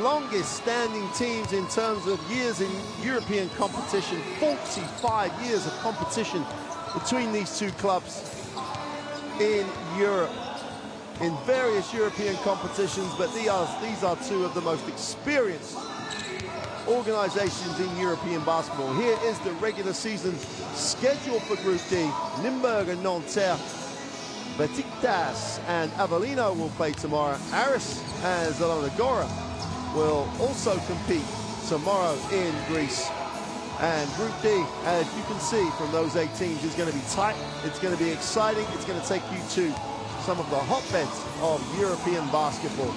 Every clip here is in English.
longest standing teams in terms of years in European competition. 45 years of competition between these two clubs in Europe, in various European competitions, but these are two of the most experienced organizations in European basketball. Here is the regular season schedule for Group D. Nymburk and Nanterre, Besiktas and Avellino will play tomorrow. Aris and Zelonagora will also compete tomorrow in Greece. And Group D, as you can see from those 8 teams, is going to be tight. It's going to be exciting. It's going to take you to some of the hotbeds of European basketball.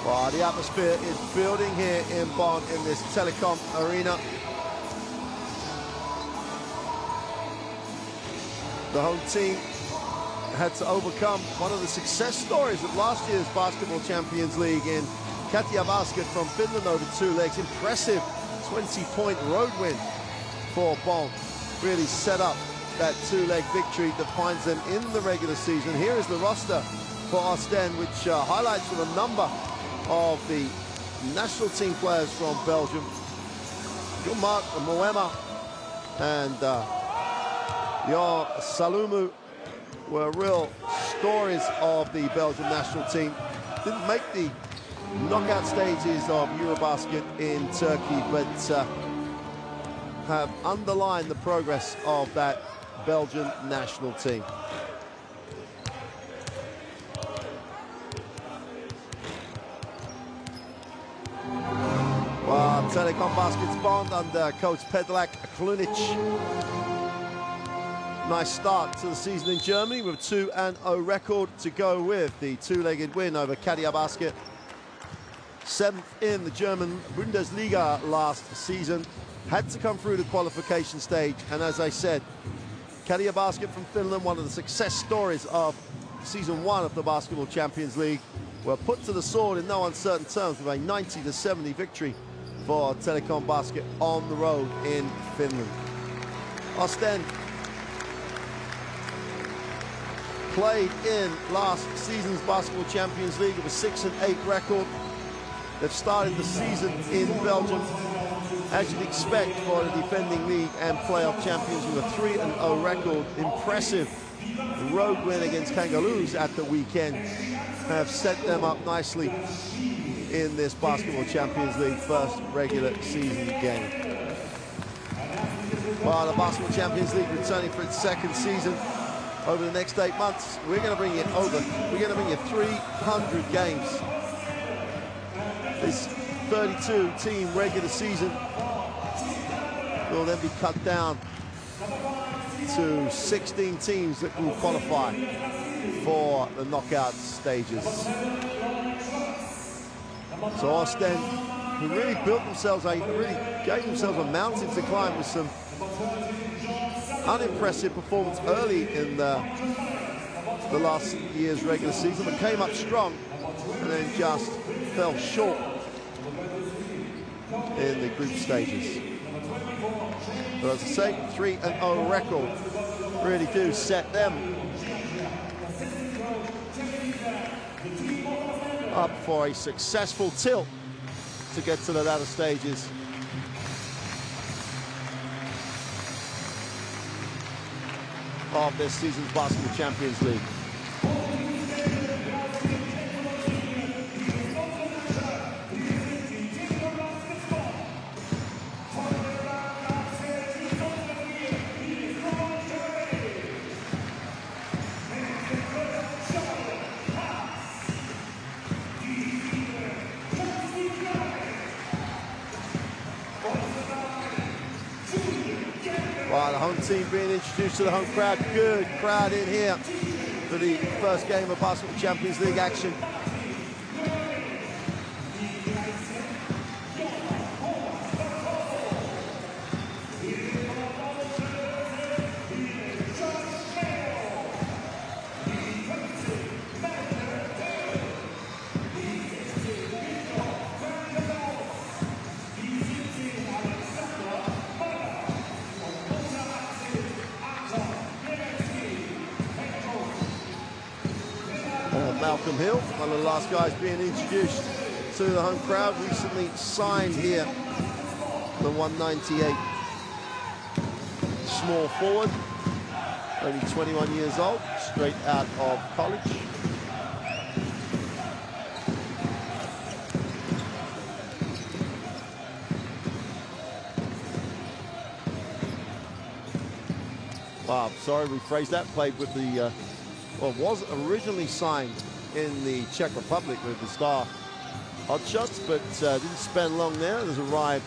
Well, the atmosphere is building here in Bonn in this Telekom Arena. The home team had to overcome one of the success stories of last year's Basketball Champions League in Katia Basket from Finland over 2 legs. Impressive 20-point road win for Bonn. Really set up that 2-leg victory that finds them in the regular season. Here is the roster for Oostende, which highlights with a number of the national team players from Belgium. Jean-Marc Moema and Jan Salumu were real stories of the Belgian national team. Didn't make the knockout stages of Eurobasket in Turkey, but have underlined the progress of that Belgian national team. Well, Telekom Baskets Bonn under coach Pedlak Klunic. Nice start to the season in Germany with a 2-0 record to go with the 2-legged win over Katia Basket. 7th in the German Bundesliga last season. Had to come through the qualification stage, and as I said, Katia Basket from Finland, one of the success stories of season 1 of the Basketball Champions League, were put to the sword in no uncertain terms with a 90-70 victory for Telekom Basket on the road in Finland. Oostende played in last season's Basketball Champions League with a 6-8 record. They've started the season in Belgium, as you'd expect for the defending league and playoff champions, with a 3-0 record. Impressive road win against Kangaroos at the weekend have set them up nicely in this Basketball Champions League first regular season game. Well, the Basketball Champions League returning for its 2nd season over the next 8 months. We're going to bring you 300 games. This 32-team regular season will then be cut down to 16 teams that will qualify for the knockout stages. So Oostende, who really built themselves, really gave themselves a mountain to climb with some unimpressive performance early in the last year's regular season, but came up strong and then just fell short in the group stages. But as I say, 3-0 record really do set them up for a successful tilt to get to the latter stages. Of this season's Basketball Champions League. Well, the home team being introduced to the home crowd. Good crowd in here for the first game of Basketball Champions League action. Malcolm Hill, one of the last guys being introduced to the home crowd, recently signed here, the 198 small forward, only 21 years old, straight out of college. Sorry, rephrase that. Played with the, well, was originally signed in the Czech Republic with the Star Hotshots, but didn't spend long there. Has arrived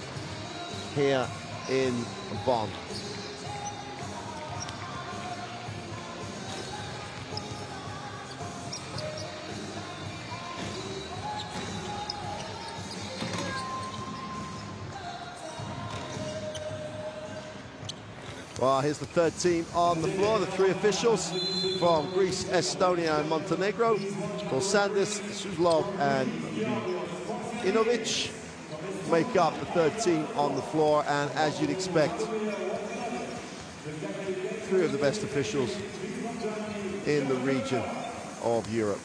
here in Bonn. Well, here's the third team on the floor, the three officials from Greece, Estonia, and Montenegro. Sandis, Suslov, and Inovic make up the third team on the floor, and as you'd expect, three of the best officials in the region of Europe.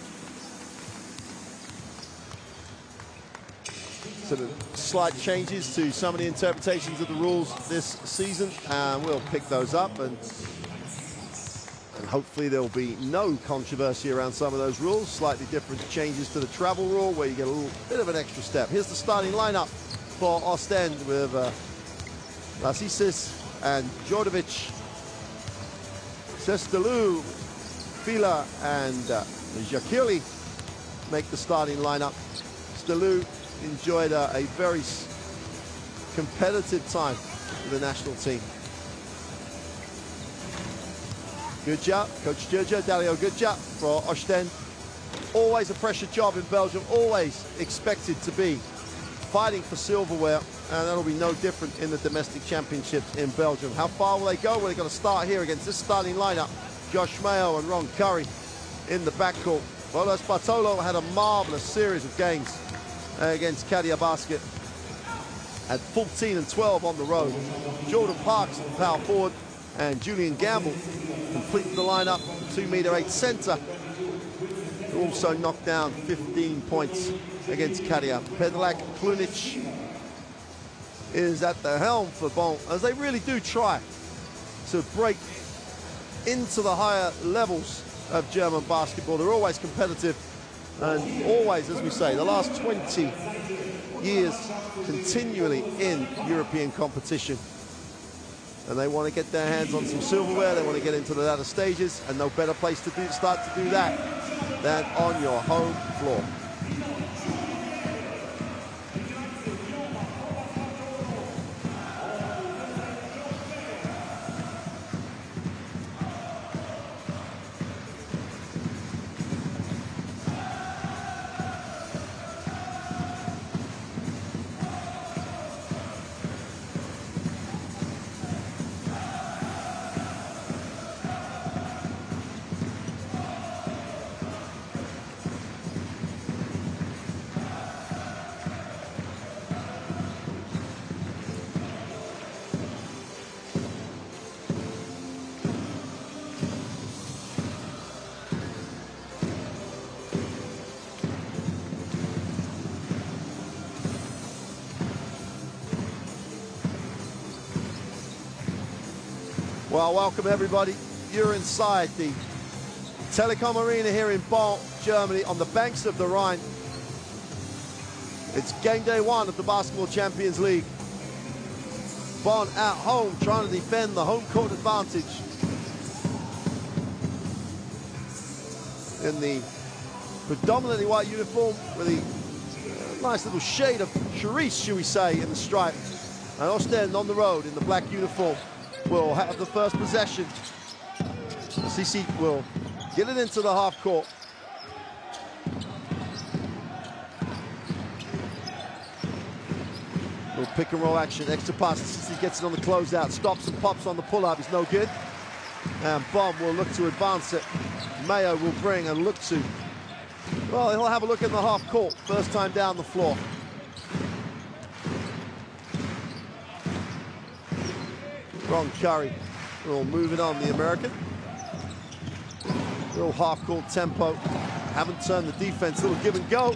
So the slight changes to some of the interpretations of the rules this season, and we'll pick those up, and hopefully there will be no controversy around some of those rules. Slightly different changes to the travel rule, where you get a little bit of an extra step. Here's the starting lineup for Oostende with Lasisis and Djordjevic, Sestelou, Fila, and Jakili make the starting lineup. Stelou enjoyed a very competitive time with the national team. Good job, Coach Djurja, Dalio, good job for Oostende. Always a pressure job in Belgium, always expected to be fighting for silverware, and that'll be no different in the domestic championships in Belgium. How far will they go? Well, they've got to start here against this starting lineup. Josh Mayo and Ron Curry in the backcourt. Bolos Bartolo had a marvelous series of games against Kadia Basket at 14 and 12 on the road. Jordan Parks, the power forward, and Julian Gamble complete the lineup, 2'8" center, who also knocked down 15 points against Kadia. Pedlak Klunic is at the helm for Bonn, as they really do try to break into the higher levels of German basketball. They're always competitive, and always, as we say, the last 20 years continually in European competition. And they want to get their hands on some silverware. They want to get into the latter stages, and no better place to start to do that than on your home floor. Well, welcome everybody. You're inside the Telekom Arena here in Bonn, Germany, on the banks of the Rhine. It's game day one of the Basketball Champions League. Bonn at home, trying to defend the home court advantage in the predominantly white uniform with a nice little shade of cerise, shall we say, in the stripe. And Oostende on the road in the black uniform will have the first possession. Sisi will get it into the half court. Little pick and roll action, extra pass. Sisi gets it on the closeout, stops and pops on the pull-up. It's no good. And Bonn will look to advance it. Mayo will bring and look to, well, he'll have a look in the half court. First time down the floor. Ron Curry will move it on, the American. Little half-court tempo haven't turned the defense. Little give and go.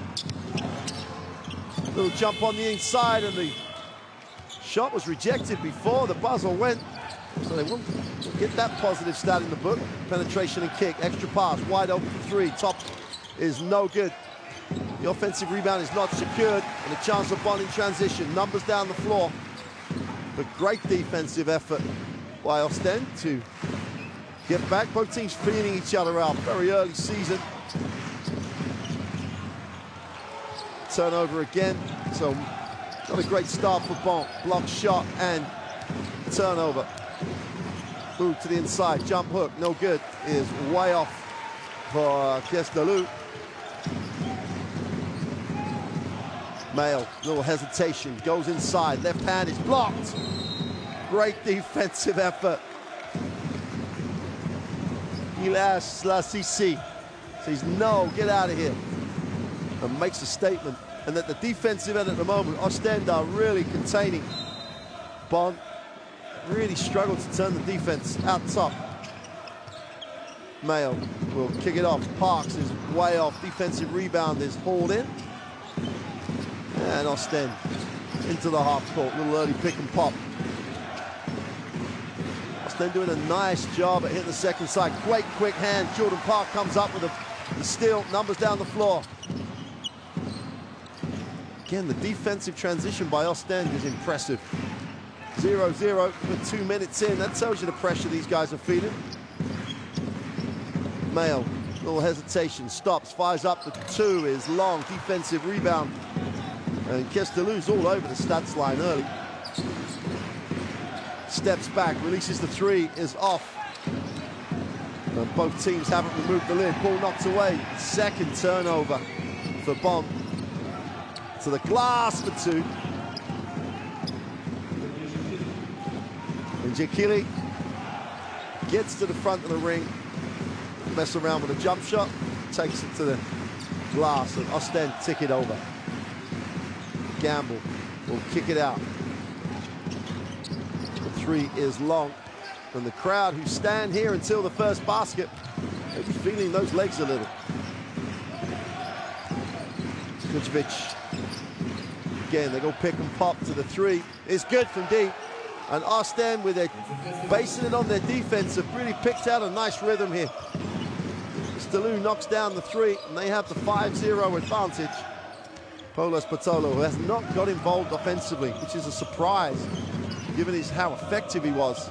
Little jump on the inside, and the shot was rejected before the buzzer went. So they won't get that positive stat in the book. Penetration and kick, extra pass, wide open for three. Top is no good. The offensive rebound is not secured, and a chance of Bonn in transition. Numbers down the floor. But great defensive effort by Oostende to get back. Both teams feeling each other out. Very early season. Turnover again. So not a great start for Bonn. Block shot and turnover. Move to the inside. Jump hook. No good. Is way off for Kestelou. Mail, little hesitation, goes inside, left hand is blocked. Great defensive effort. Ilas Lasisi says, no, get out of here. And makes a statement. And that the defensive end at the moment, Oostende are really containing. Bonn really struggled to turn the defense out top. Mail will kick it off. Parks is way off. Defensive rebound is hauled in. And Oostende into the half court. Little early pick and pop. Oostende doing a nice job at hitting the second side. Great quick hand. Jordan Park comes up with the steal. Numbers down the floor. Again, the defensive transition by Oostende is impressive. 0-0 with 2 minutes in. That tells you the pressure these guys are feeling. Mail, little hesitation, stops, fires up. The two is long. Defensive rebound. And Kestelou's all over the stats line early. Steps back, releases the three, is off. And both teams haven't removed the lid. Ball knocked away. Second turnover for Bonn. To the glass for two. And Jekili gets to the front of the ring. Mess around with a jump shot. Takes it to the glass. And Oostende tick it over. Gamble will kick it out. The three is long. And the crowd who stand here until the first basket may be feeling those legs a little. Kujovic. Again, they go pick and pop to the three. It's good from deep. And Oostende, with their basing it on their defense, have really picked out a nice rhythm here. Stalou knocks down the three, and they have the 5-0 advantage. Paulos Patolo, who has not got involved offensively, which is a surprise, given how effective he was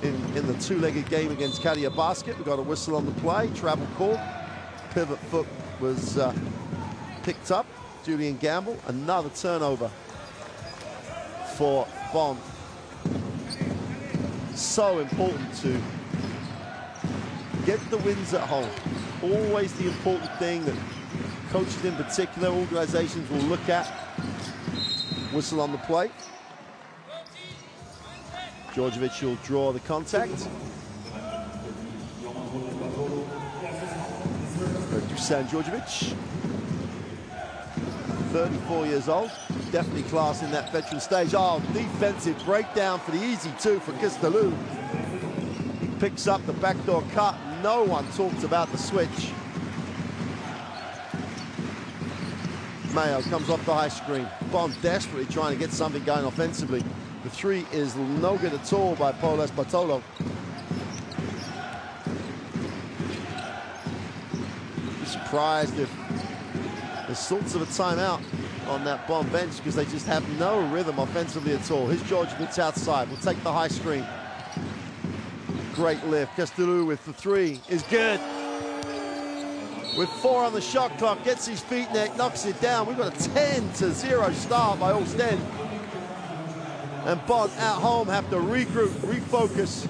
in the two-legged game against Telekom Basket. We got a whistle on the play, travel call. Pivot foot was picked up. Julian Gamble, another turnover for Bonn. So important to get the wins at home. Always the important thing that coaches in particular, organizations will look at. Whistle on the plate. Djordjevic will draw the contact. Dusan Djordjevic, 34 years old, definitely class in that veteran stage. Oh, defensive breakdown for the easy two for Kestelou. He picks up the backdoor cut. No one talked about the switch. Mayo comes off the high screen. Bonn desperately trying to get something going offensively. The three is no good at all by Paulos Patolo. Be surprised if there's sorts of a timeout on that Bonn bench, because they just have no rhythm offensively at all. Here's Djordjevic outside. We'll take the high screen. Great lift. Kestelou with the three is good. With 4 on the shot clock, gets his feet neck, knocks it down. We've got a 10-0 start by Oostende. And Bonn at home have to regroup, refocus,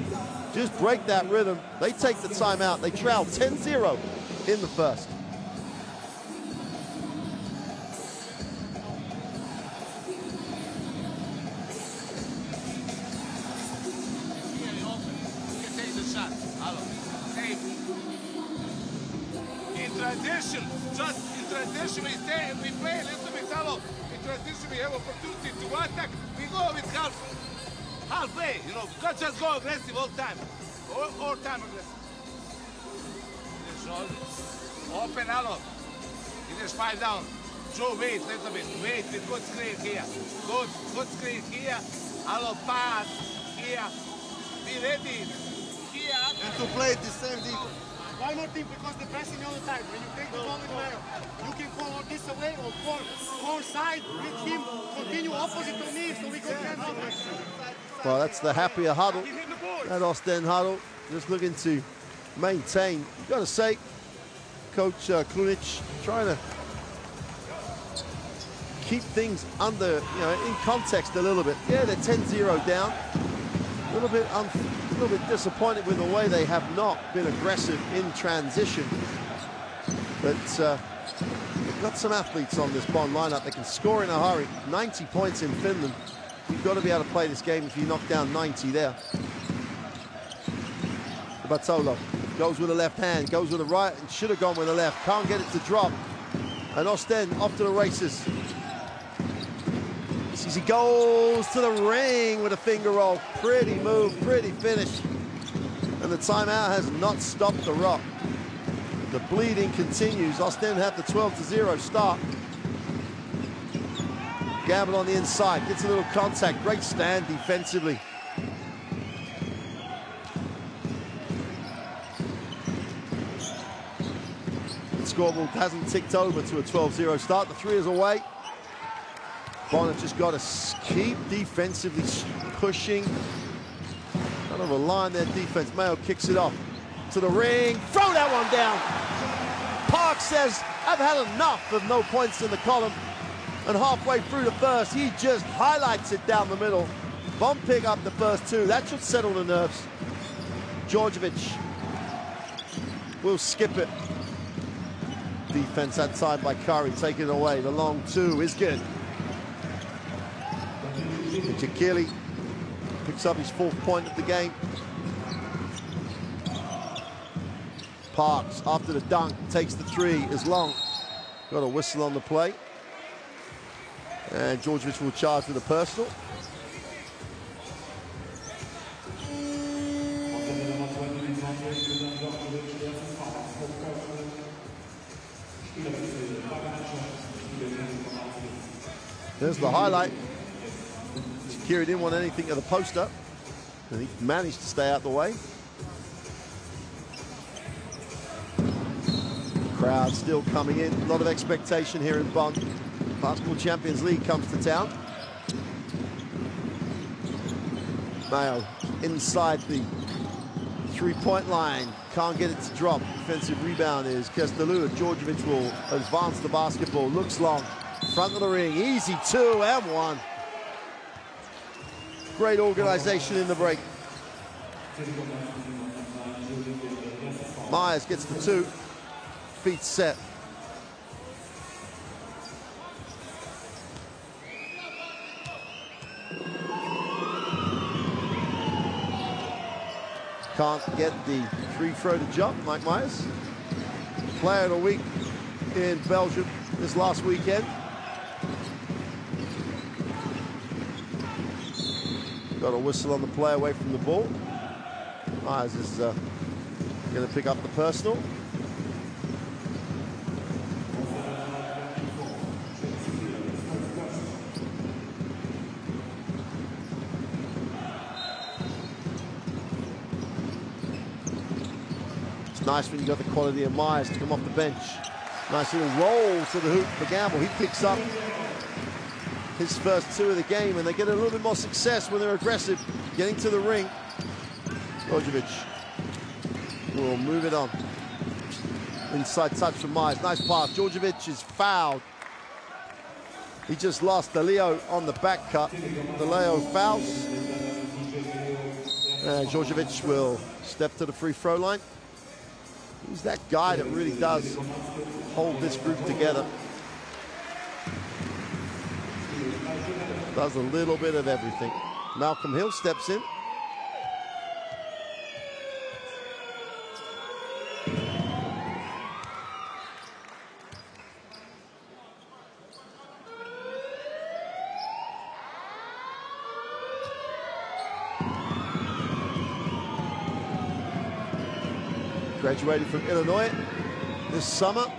just break that rhythm. They take the timeout. They trail 10-0 in the first. Transition, we play a little bit shallow. In transition, we have opportunity to attack. We go with halfway, you know. We can't just go aggressive all time. All time aggressive. Open, Allo. He just 5 down. Joe, wait a little bit. Wait, with good screen here. Good screen here. Allo, pass here. Be ready. Here. And to play the same defense. Why not think? Because the pressing all the time. When you take the ball with Mayo, you can call this away or four side with him, continue opposite to me, so we go cancel. Well, that's the happier huddle. That Oostende huddle, just looking to maintain. You've got to say, Coach Klunic trying to keep things under, in context a little bit. Yeah, they're 10-0 down. A little bit disappointed with the way they have not been aggressive in transition. But they've got some athletes on this Bonn lineup that can score in a hurry. 90 points in Finland. You've got to be able to play this game if you knock down 90 there. Bartolo goes with the left hand, goes with the right, and should have gone with the left. Can't get it to drop. And Oostende off to the races. He goes to the ring with a finger roll. Pretty move, pretty finish. And the timeout has not stopped the rock. The bleeding continues. Oostende have the 12-0 start. Gamble on the inside, gets a little contact. Great stand defensively. The scoreboard hasn't ticked over to a 12-0 start. The 3 is away. Bonn have just got to keep defensively pushing. Kind of align their defense. Mayo kicks it off to the ring. Throw that one down. Park says, I've had enough of no points in the column. And halfway through the first, he just highlights it down the middle. Bonn pick up the first 2. That should settle the nerves. Djordjevic will skip it. Defense that time by Curry, taking it away. The long 2 is good. Jakili picks up his 4th point of the game. Parks, after the dunk, takes the 3, is long. Got a whistle on the play. And Djordjevic will charge with a personal. There's the highlight. Kiri didn't want anything of the post-up, and he managed to stay out the way. Crowd still coming in. A lot of expectation here in Bonn. Basketball Champions League comes to town. Mayo inside the 3-point line. Can't get it to drop. Defensive rebound is Kestelou. Djordjevic will advance the basketball. Looks long. Front of the ring. Easy 2 and 1. Great organization in the break. Myers gets the 2. Feet set. Can't get the free throw to jump, Mike Myers. Player of the week in Belgium this last weekend. Got a whistle on the play away from the ball. Myers is going to pick up the personal. It's nice when you got the quality of Myers to come off the bench. Nice little roll to the hoop for Gamble. He picks up his first 2 of the game, and they get a little bit more success when they're aggressive, getting to the ring. Djordjevic will move it on. Inside touch from Myers. Nice pass. Djordjevic is fouled. He just lost DeLeo on the back cut. DeLeo fouls. And Djordjevic will step to the free throw line. He's that guy that really does hold this group together. Does a little bit of everything. Malcolm Hill steps in. Graduated from Illinois. this summer.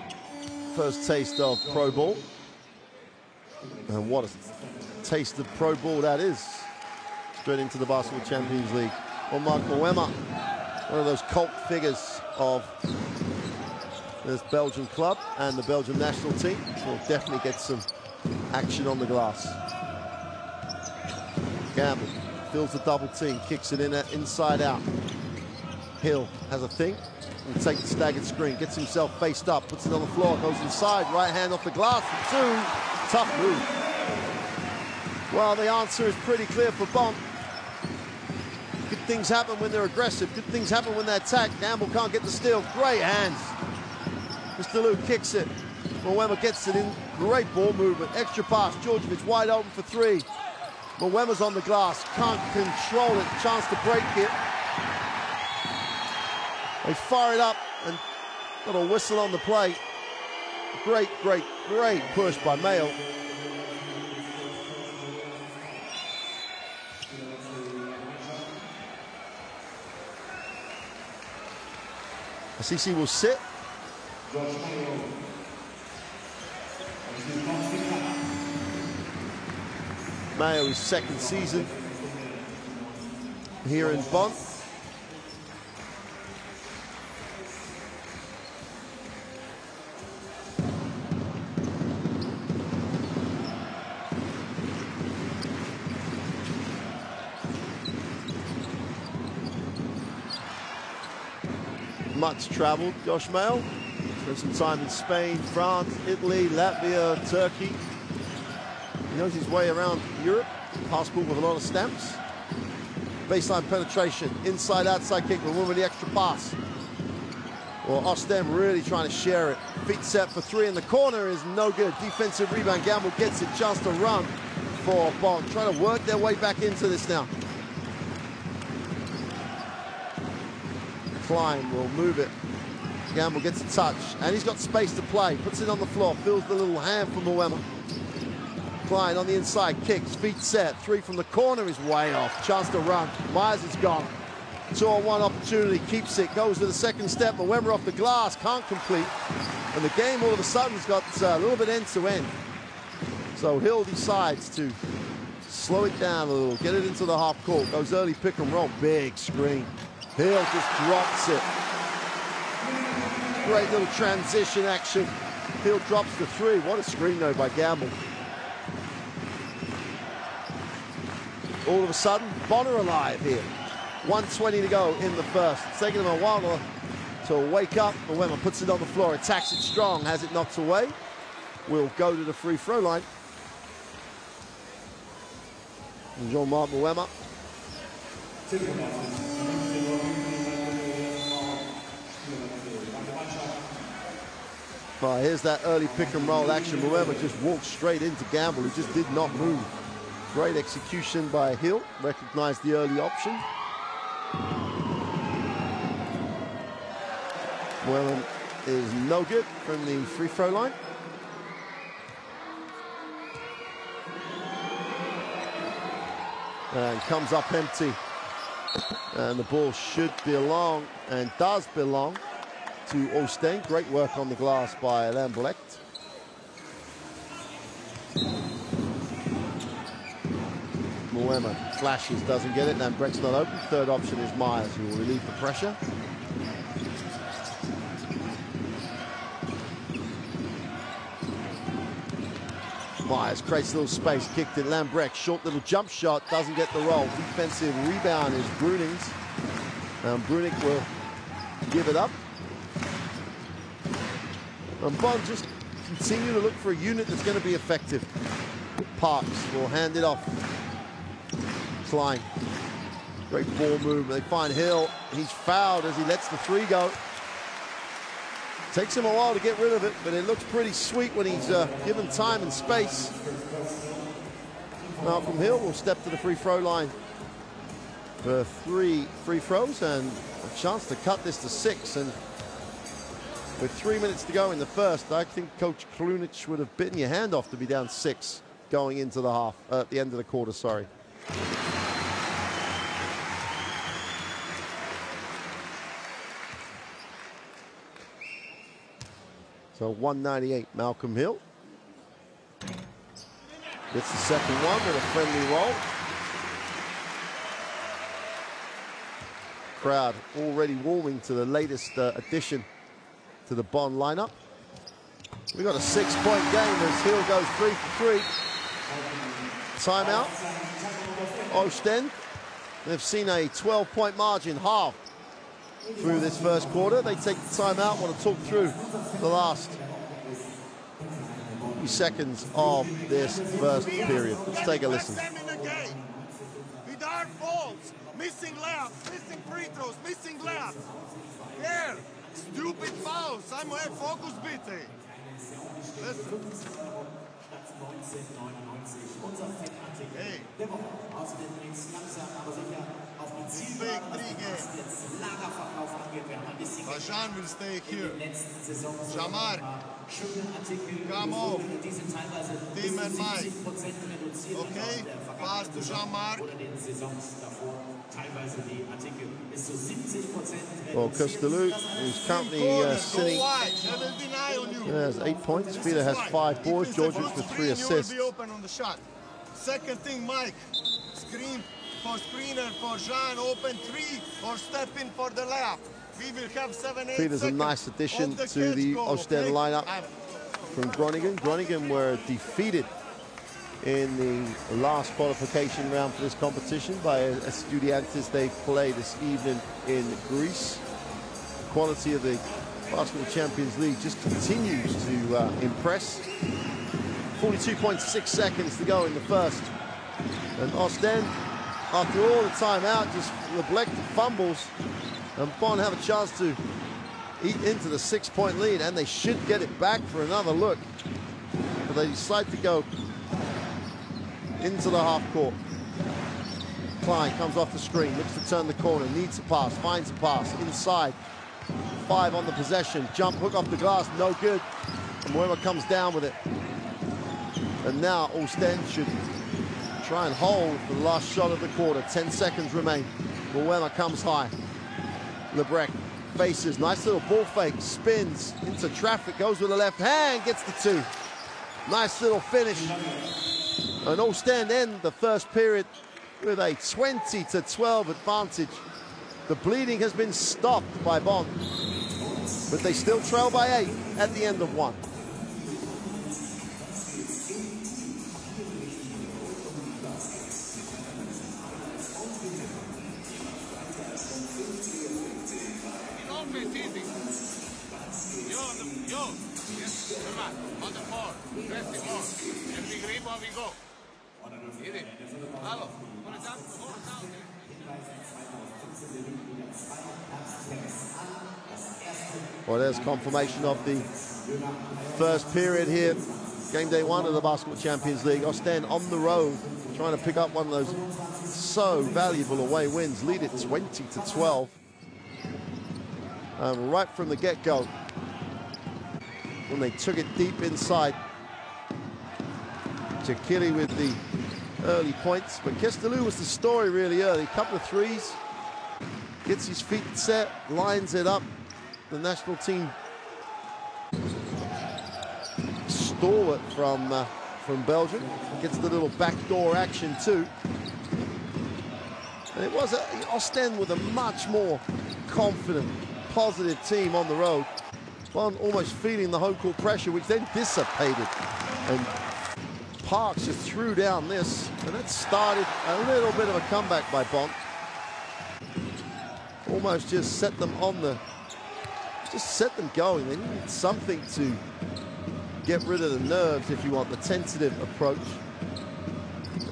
First taste of pro ball. And what a taste of pro ball that is. Straight into the Basketball Champions League. Well, Mark Moema, one of those cult figures of this Belgian club and the Belgian national team, will definitely get some action on the glass. Gamble fills the double team, kicks it in inside out. Hill has a think, will take the staggered screen, gets himself faced up, puts it on the floor, goes inside, right hand off the glass for two. Tough move. Well, the answer is pretty clear for Bonn. Good things happen when they're aggressive. Good things happen when they attack. Gamble can't get the steal. Great hands. Mr. Lou kicks it. Moema gets it in. Great ball movement. Extra pass. Djordjevic wide open for three. Moema's on the glass. Can't control it. Chance to break it. They fire it up and got a whistle on the play. Great, great, great push by Mayo. Assisi will sit. Mayo, his second season here in Bonn. Much traveled, Josh Mayo. Spent some time in Spain, France, Italy, Latvia, Turkey. He knows his way around Europe. Passport with a lot of stamps. Baseline penetration, inside, outside kick, Moema with the extra pass. Well, Oostende really trying to share it. Feet set for three in the corner is no good. Defensive rebound, Gamble gets it, chance to run for Bonn. Trying to work their way back into this now. Klein will move it. Gamble gets a touch, and he's got space to play. Puts it on the floor, fills the little hand for Moema. Klein on the inside, kicks, feet set. Three from the corner is way off. Chance to run. Myers is gone. 2-on-1 opportunity, keeps it, goes to the second step. Moema off the glass, can't complete. And the game all of a sudden has got a little bit end-to-end. So Hill decides to slow it down a little, get it into the half court. Goes early pick and roll, big screen. Hill just drops it. Great little transition action. Hill drops the three. What a screen though by Gamble. All of a sudden, Bonn are alive here. 1:20 to go in the first. It's taking them a while to wake up. Moema puts it on the floor, attacks it strong, has it knocked away. Will go to the free throw line. And Jean-Marc Moema. Well, here's that early pick and roll action. Moema just walked straight into Gamble, who just did not move. Great execution by Hill, recognized the early option. Moema is no good from the free throw line. And comes up empty. And the ball should belong, and does belong, to Oostende. Great work on the glass by Lambrecht. Moema flashes, doesn't get it. Lambrecht's not open. Third option is Myers, who will relieve the pressure. Myers creates a little space, kicked it. Lambrecht, short little jump shot, doesn't get the roll. Defensive rebound is Bruning's. Bruning will give it up. And Bonn just continue to look for a unit that's going to be effective. Parks will hand it off. Klein. Great ball movement. They find Hill. He's fouled as he lets the three go. Takes him a while to get rid of it, but it looks pretty sweet when he's given time and space. Malcolm Hill will step to the free throw line for 3 free throws and a chance to cut this to 6. And with 3 minutes to go in the first, I think Coach Klunic would have bitten your hand off to be down 6 going into the half, at the end of the quarter, sorry. So 198, Malcolm Hill. Gets the second one with a friendly roll. Crowd already warming to the latest addition to the Bonn lineup. We got a 6-point game as Hill goes 3 for 3. Timeout. Oostende. They've seen a 12-point margin half through this first quarter. They take the timeout. Want to talk through the last few seconds of this first period. Let's take a listen. With our faults, missing layups, missing free throws, missing layups. Here, stupid fouls. Somewhere focus bitte. Listen. Hey. This big 3 game. Rajan will stay here. Jamar, come off. Tim and Mike. Okay? Pass to Jamar. Well, Costelou, who's currently sitting, has 8 points. Fila has 5 boards. Georgic with 3 assists. Second thing, Mike, screen for screener for Jean, open 3 or step in for the layup. We will have 7-8 Fila's a nice addition to the Oostende lineup from Groningen. Groningen were defeated in the last qualification round for this competition by Estudiantes. They play this evening in Greece. The quality of the Basketball Champions League just continues to impress. 42.6 seconds to go in the first. And Oostende, after all the timeout, just neglected fumbles. And Bonn have a chance to eat into the 6-point lead, and they should get it back for another look. But they decide to go into the half court. Klein comes off the screen, looks to turn the corner, needs a pass, finds a pass, inside. 5 on the possession, jump hook off the glass, no good. And Moema comes down with it. And now Oostende should try and hold for the last shot of the quarter. 10 seconds remain. Moema comes high. Lebrecht faces, nice little ball fake, spins into traffic, goes with the left hand, gets the 2. Nice little finish. And Oostende end the first period with a 20-12 advantage. The bleeding has been stopped by Bonn, but they still trail by 8 at the end of 1. On the floor, press it more. And we grip or we go. Hit it. Hello. Put it down. Hold it down. Well, there's confirmation of the first period here. Game day 1 of the Basketball Champions League. Oostende on the road, trying to pick up one of those so valuable away wins. Lead it 20-12. Right from the get-go, when they took it deep inside. Chakili with the early points, but Costelou was the story really early. Couple of threes, gets his feet set, lines it up. The national team stalwart from Belgium gets the little backdoor action too. And it was Oostende with a much more confident, positive team on the road. Bonn almost feeling the home court pressure, which then dissipated. And Parks just threw down this, and it started a little bit of a comeback by Bonn. Almost just set them on the, just set them going. They needed something to get rid of the nerves, if you want, the tentative approach.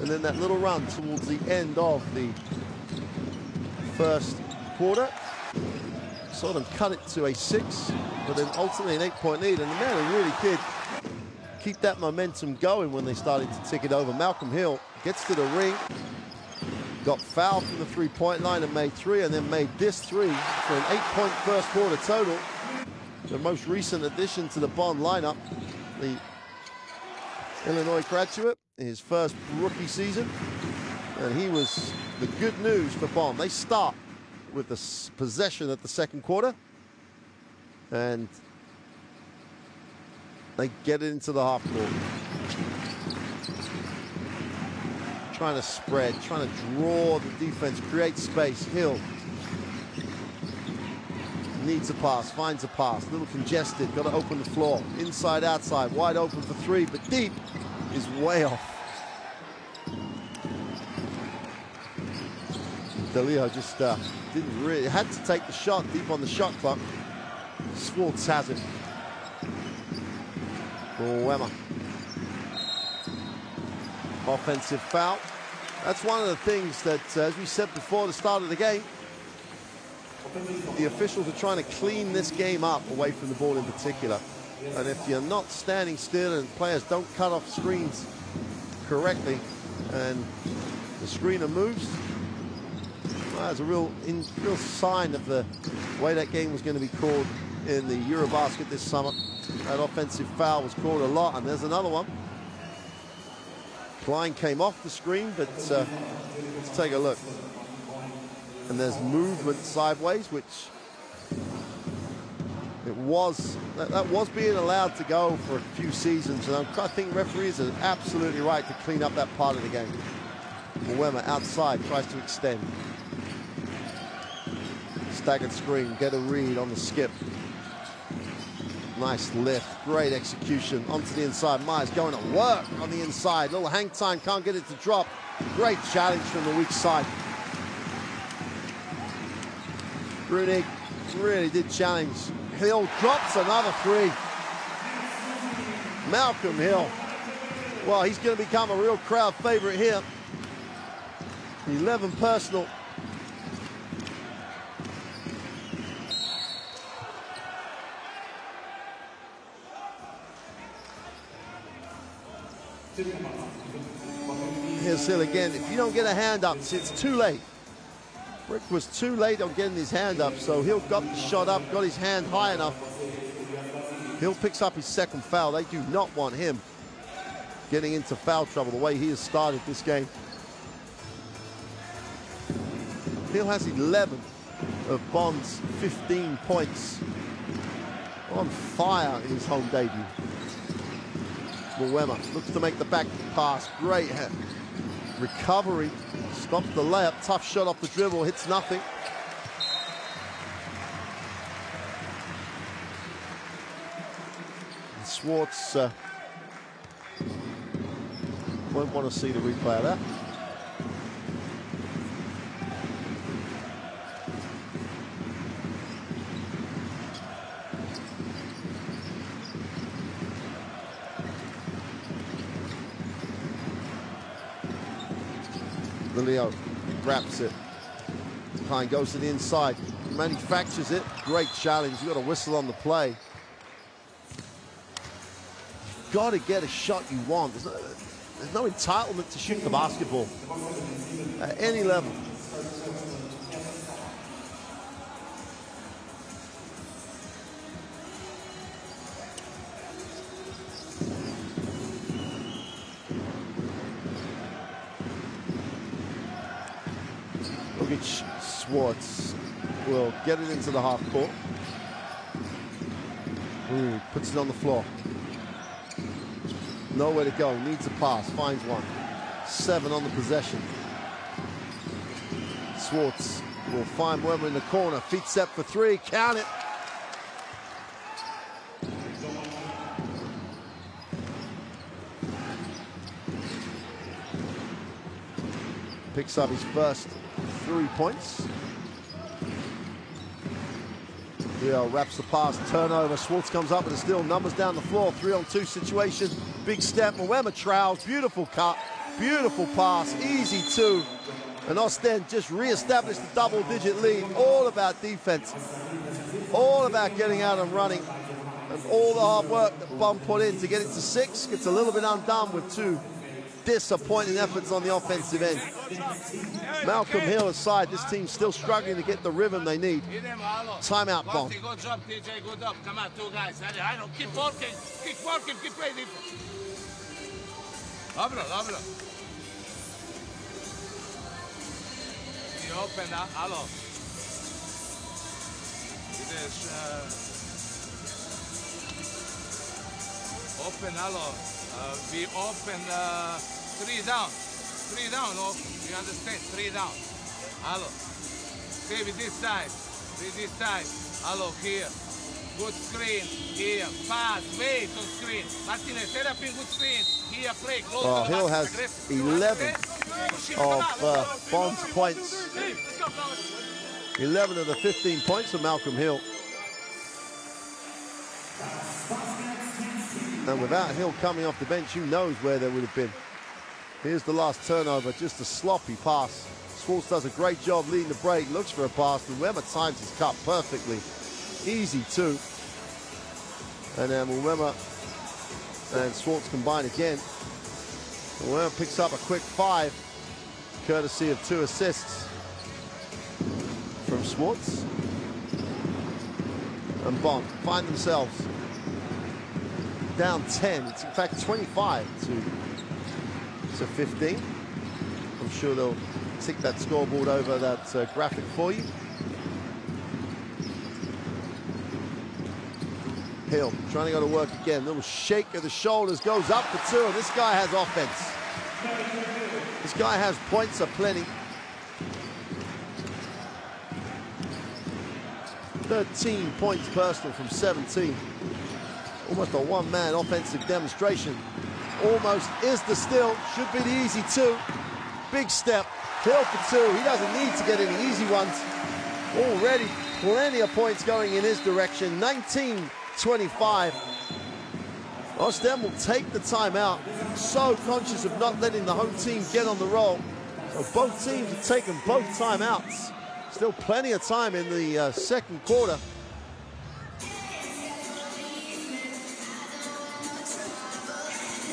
And then that little run towards the end of the first quarter. Saw them cut it to a 6, but then ultimately an 8-point lead. And the man who really did keep that momentum going when they started to tick it over. Malcolm Hill gets to the ring, got fouled from the 3-point line and made 3, and then made this 3 for an 8-point first quarter total. The most recent addition to the Bonn lineup, the Illinois graduate, his first rookie season. And he was the good news for Bonn. They start with the possession at the second quarter. And They get it into the half court. Trying to spread, trying to draw the defense, create space. Hill needs a pass, finds a pass. A little congested, got to open the floor. Inside, outside, wide open for three, but deep is way off. DeLeo just didn't really, had to take the shot deep on the shot clock. Swartz has it. For Wemmer. Offensive foul. That's one of the things that, as we said before the start of the game, the officials are trying to clean this game up away from the ball in particular. And if you're not standing still and players don't cut off screens correctly and the screener moves, well, that's a real sign of the way that game was going to be called in the Eurobasket this summer. That offensive foul was called a lot, and there's another one. Klein came off the screen, but let's take a look. And there's movement sideways, which it was that was being allowed to go for a few seasons, and I think referees are absolutely right to clean up that part of the game. Wemmer outside tries to extend. Staggered screen, get a read on the skip. Nice lift, great execution onto the inside. Myers going to work on the inside. Little hang time, can't get it to drop. Great challenge from the weak side. Brunig really did challenge. Hill drops another three. Malcolm Hill. Well, he's going to become a real crowd favorite here. 11 personal. Here's Hill again. If you don't get a hand up, it's too late. Brick was too late on getting his hand up, so Hill got the shot up, got his hand high enough. Hill picks up his second foul. They do not want him getting into foul trouble the way he has started this game. Hill has 11 of Bonn's 15 points. On fire in his home debut. Wemmer looks to make the back pass. Great recovery. Stops the layup. Tough shot off the dribble. Hits nothing. And Swartz won't want to see the replay of that. Leo wraps it. Klein goes to the inside, manufactures it. Great challenge. You got a whistle on the play. You've got to get a shot you want. There's no entitlement to shoot the basketball at any level. Swartz will get it into the half court. Puts it on the floor. Nowhere to go, needs a pass, finds one. 7 on the possession. Swartz will find Wemmer in the corner. Feet set for 3, count it. Picks up his first 3 points. Leo wraps the pass, turnover. Swartz comes up with a steal, numbers down the floor, 3-on-2 situation. Big step, Wemmer trowels, beautiful cut, beautiful pass, easy 2. And Oostende just re-established the double-digit lead. All about defense, all about getting out and running. And all the hard work that Bonn put in to get it to 6 gets a little bit undone with 2 disappointing efforts on the offensive end. Malcolm Hill aside, this team's still struggling to get the rhythm they need. Timeout, Bonn. Good job, TJ. Good job. Come on, 2 guys. I know. Keep working, keep playing defense. Dobro. You open up. Hello. Ideš... we open 3 down. 3 down, no? You understand? 3 down. Hello. Stay with this side. With this side. Hello, here. Good screen. Here. Pass. Wait on screen. Martine, set up in good screen. Here, play. Close Well, to the Hill basket. has Aggressive. 11 of Bonn's points. 11 of the 15 points of Malcolm Hill. And without Hill coming off the bench, who knows where they would have been. Here's the last turnover, just a sloppy pass. Schwartz does a great job leading the break, looks for a pass, and Wemmer times his cut perfectly. Easy too. And then Wemmer and Schwartz combine again. Wemmer picks up a quick 5, courtesy of 2 assists from Schwartz. And Bonn find themselves down 10. It's in fact 25 to 15. I'm sure they'll tick that scoreboard over that graphic for you. Hill trying to go to work again. Little shake of the shoulders, goes up for 2, and this guy has offense. This guy has points aplenty. 13 points personal from 17. Almost a one-man offensive demonstration. Almost is the steal. Should be the easy 2. Big step. Hill for 2. He doesn't need to get any easy ones. Already plenty of points going in his direction. 19-25. Oostende will take the timeout. So conscious of not letting the home team get on the roll. So both teams have taken both timeouts. Still plenty of time in the second quarter.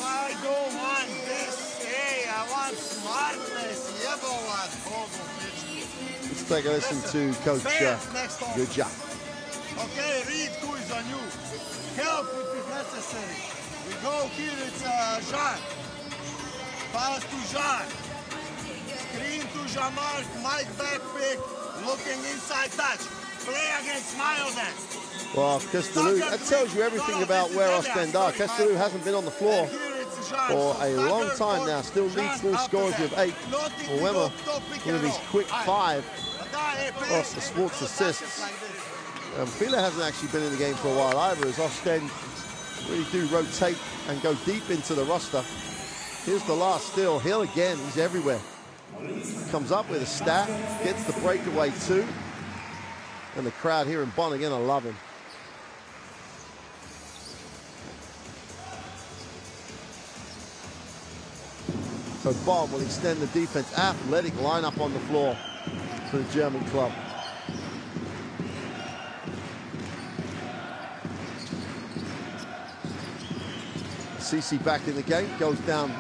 I don't want this. Hey, I want smartness. Let's take a listen to Coach Good job. Okay, Reed, who is on you? Help if necessary. We go here, it's Jean. Pass to Jean. Screen to Jean-Marc, Mike back pick. Looking inside touch. Play against Smile then. Well, Castellou, that tells you everything about where Oostende are. Castellou hasn't been on the floor for a long time now. Still leads full scores with 8. Wemmer with his quick 5. Plus the Schwartz assists. Fila hasn't actually been in the game for a while either, as Oostende really do rotate and go deep into the roster. Here's the last steal. Hill again, he's everywhere. Comes up with a stat, gets the breakaway 2. And the crowd here in Bonn again, I love him. So Bonn will extend the defense. Athletic lineup on the floor for the German club. CC back in the game, goes down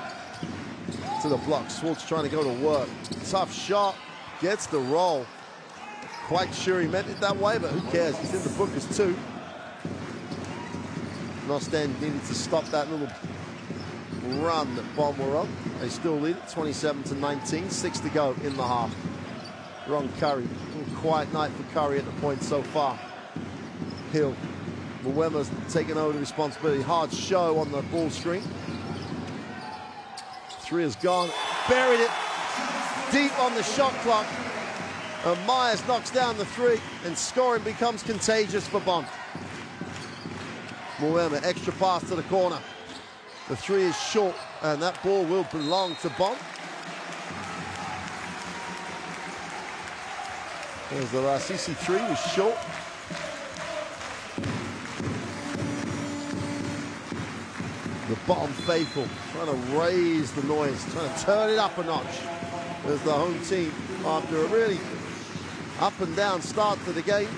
to the block. Schwartz trying to go to work. Tough shot, gets the roll. Quite sure he meant it that way, but who cares? He's in the book as 2. Oostende needed to stop that little run that Bonn were on. They still lead it 27-19, 6 to go in the half. Ron Curry, a little quiet night for Curry at the point so far. Hill, Wemmer's taking over the responsibility. Hard show on the ball screen. 3 is gone, buried it deep on the shot clock. And Myers knocks down the 3, and scoring becomes contagious for Bonn. Wemmer, extra pass to the corner. The 3 is short, and that ball will belong to Bonn. There's the last. CC3 was short. The Bonn faithful trying to raise the noise, trying to turn it up a notch. As the home team, after a really up and down start to the game,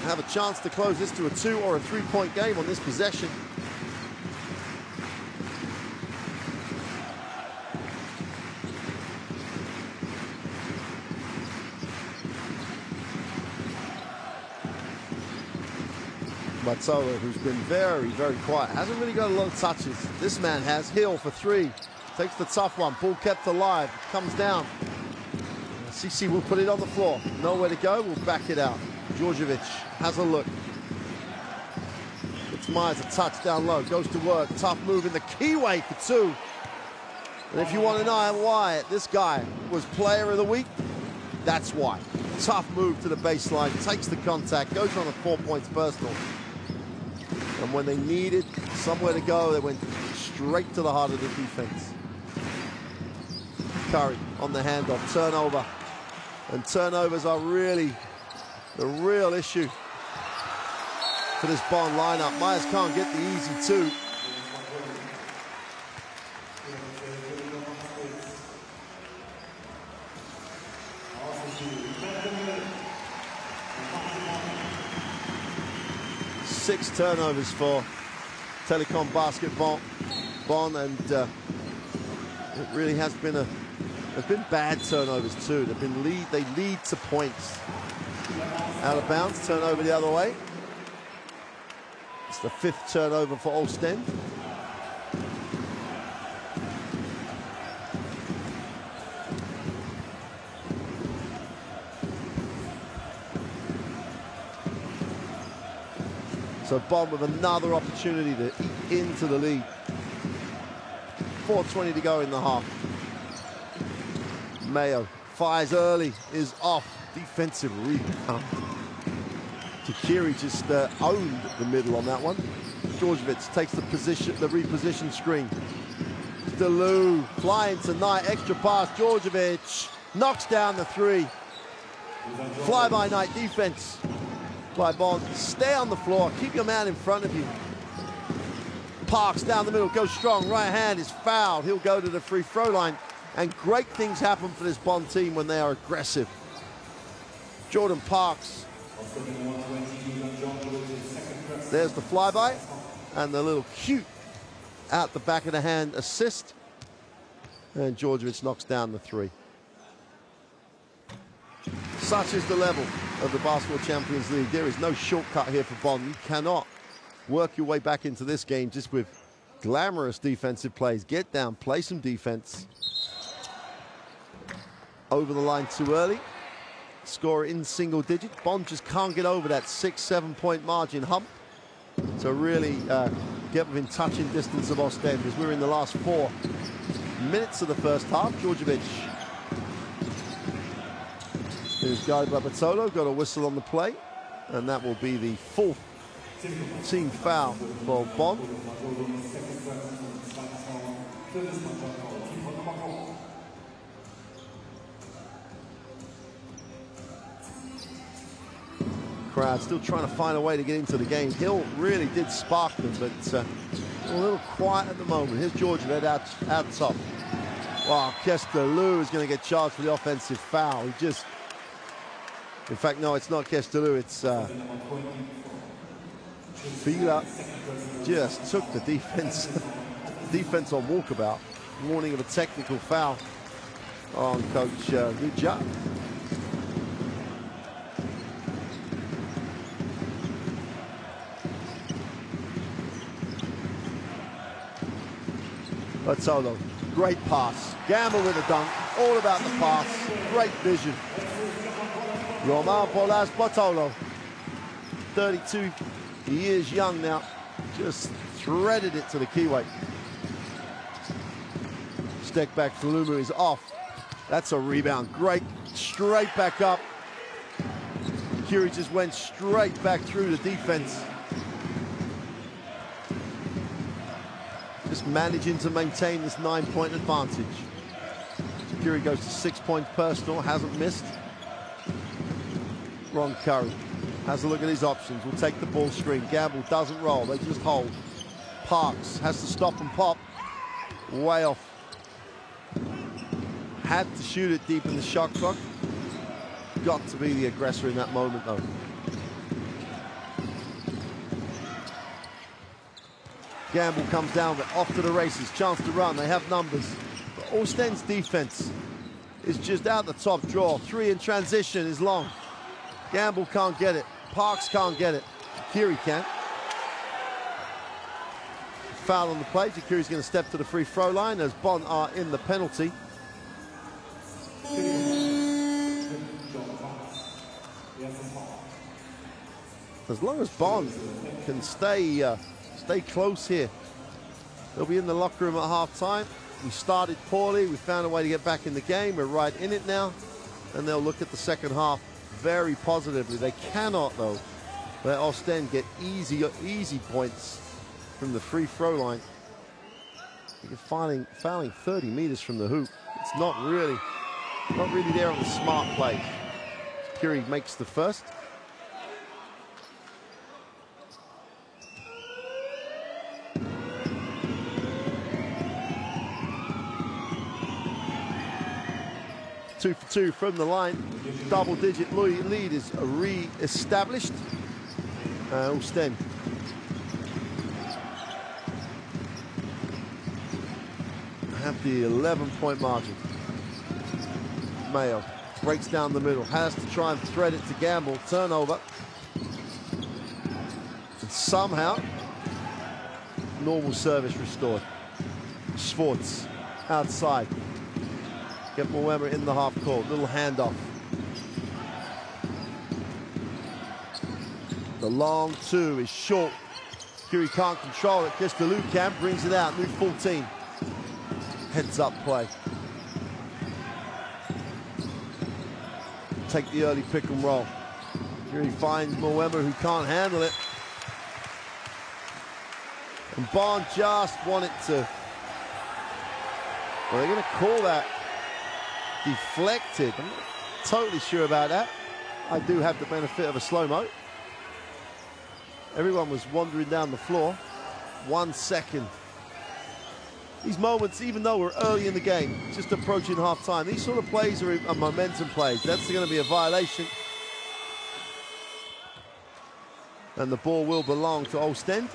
have a chance to close this to a 2 or a 3-point game on this possession. Matola, who's been very, very quiet, hasn't really got a lot of touches. This man has. Hill for 3, takes the tough one, ball kept alive, comes down. CC will put it on the floor, nowhere to go, we'll back it out. Djordjevic has a look. The Gets Myers a touch down low, goes to work, tough move in the keyway for two. And if you want to know why this guy was player of the week, that's why. Tough move to the baseline, takes the contact, goes on a 4 points personal. And when they needed somewhere to go, they went straight to the heart of the defense. Curry on the handoff, turnover. And turnovers are really the real issue for this Bonn lineup. Myers can't get the easy two. Six turnovers for Telekom Baskets Bonn, and it really has been there've been bad turnovers too. They lead to points. Out of bounds, turnover the other way. It's the 5th turnover for Oostende. So Bonn with another opportunity to eat into the lead. 4:20 to go in the half. Mayo fires early, is off. Defensive rebound. Takiri just owned the middle on that one. Djordjevic takes the reposition screen. Delou flying tonight, extra pass. Djordjevic knocks down the three. Fly-by-night defense by Bonn. Stay on the floor, keep your man in front of you. Parks down the middle, goes strong, right hand is fouled. He'll go to the free throw line. And great things happen for this Bonn team when they are aggressive. Jordan Parks. There's the flyby and the little cute out the back of the hand assist. And Djordjevic knocks down the three. Such is the level of the Basketball Champions League. There is no shortcut here for Bonn. You cannot work your way back into this game just with glamorous defensive plays. Get down, play some defense. Over the line too early. Score in single digits. Bonn just can't get over that 6-7 point margin hump to really get within touching distance of Oostende, as we're in the last 4 minutes of the first half. Djordjevic is guided by Bartolo, got a whistle on the play, and that will be the 4th team foul for Bonn. Crowd still trying to find a way to get into the game. Hill really did spark them, but a little quiet at the moment. Here's Djordjevic out top. Wow, Kestelou is going to get charged for the offensive foul. He just, in fact, no, it's not Kestelou, it's Fila. Just took the defense on walkabout. Warning of a technical foul on Coach Luja. Bartolo, great pass. Gamble with a dunk, all about the pass. Great vision. Romain Bolas Bartolo, 32 years young now, just threaded it to the keyway. Step back, Falumu is off. That's a rebound, great, straight back up. Curie just went straight back through the defense. Just managing to maintain this 9-point advantage. Curie goes to 6 points personal, hasn't missed. Ron Curry has a look at his options, will take the ball screen. Gamble doesn't roll, they just hold. Parks has to stop and pop. Way off. Had to shoot it deep in the shot clock. Got to be the aggressor in that moment though. Gamble comes down, but off to the races. Chance to run, they have numbers. But Oostende's defense is just out the top draw. 3 in transition is long. Gamble can't get it. Parks can't get it. Curie can. Foul on the play. Curie's going to step to the free throw line as Bonn are in the penalty. As long as Bonn can stay stay close here. They'll be in the locker room at halftime. We started poorly. We found a way to get back in the game. We're right in it now. And they'll look at the second half very positively. They cannot, though, let Oostende get easy points from the free throw line. You're fouling 30 meters from the hoop. It's not really there on the smart play. Curie makes the first. Two for two from the line. Double-digit lead is re-established. Oostende. Have the 11-point margin. Mayo breaks down the middle, has to try and thread it to Gamble. Turnover. And somehow, normal service restored. Schwartz outside. Get Moema in the half court. Little handoff. The long two is short. Curie can't control it. Kistelou can, brings it out. New 14. Heads up play. Take the early pick and roll. Curie finds Moema, who can't handle it. And Bonn just wanted to. Well, they're going to call that deflected. I'm not totally sure about that. I do have the benefit of a slow-mo. Everyone was wandering down the floor. 1 second. These moments, even though we're early in the game, just approaching half-time, these sort of plays are momentum plays. That's going to be a violation. And the ball will belong to Oostende.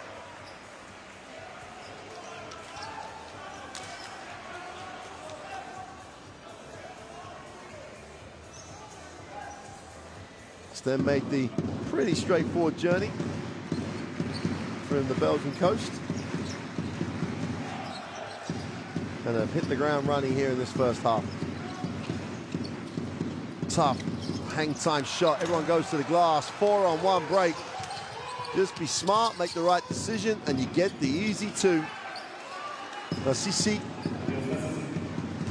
Oostende made the pretty straightforward journey from the Belgian coast. And have hit the ground running here in this first half. Tough hang time shot. Everyone goes to the glass. 4-on-1 break. Just be smart, make the right decision, and you get the easy two. Sissi.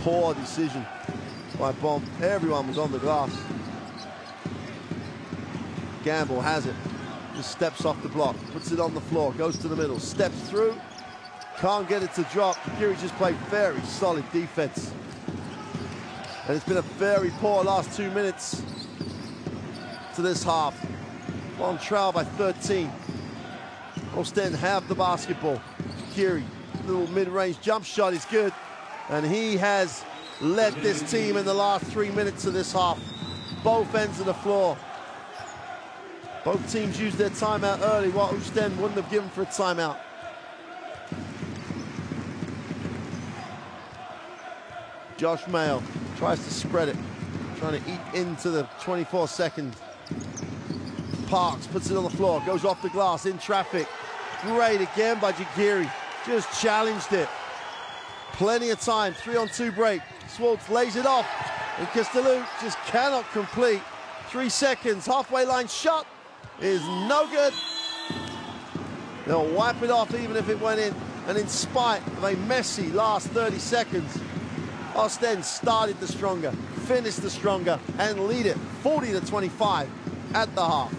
Poor decision by Bonn. Everyone was on the glass. Gamble has it. Just steps off the block, puts it on the floor, goes to the middle, steps through. Can't get it to drop. Curie just played very solid defense. And it's been a very poor last 2 minutes to this half. Bonn trail by 13. Oostende have the basketball. Curie, little mid-range jump shot is good. And he has led this team in the last 3 minutes of this half. Both ends of the floor. Both teams used their timeout early, what Oostende wouldn't have given for a timeout. Josh Mayo tries to spread it, trying to eat into the 24-second. Parks puts it on the floor, goes off the glass, in traffic. Great again by Jagiri, just challenged it. Plenty of time, 3-on-2 break. Schwartz lays it off, and Kistelou just cannot complete. 3 seconds, halfway line shot is no good. They'll wipe it off even if it went in, and in spite of a messy last 30 seconds, Oostende started the stronger, finished the stronger, and lead it 40-25 at the half.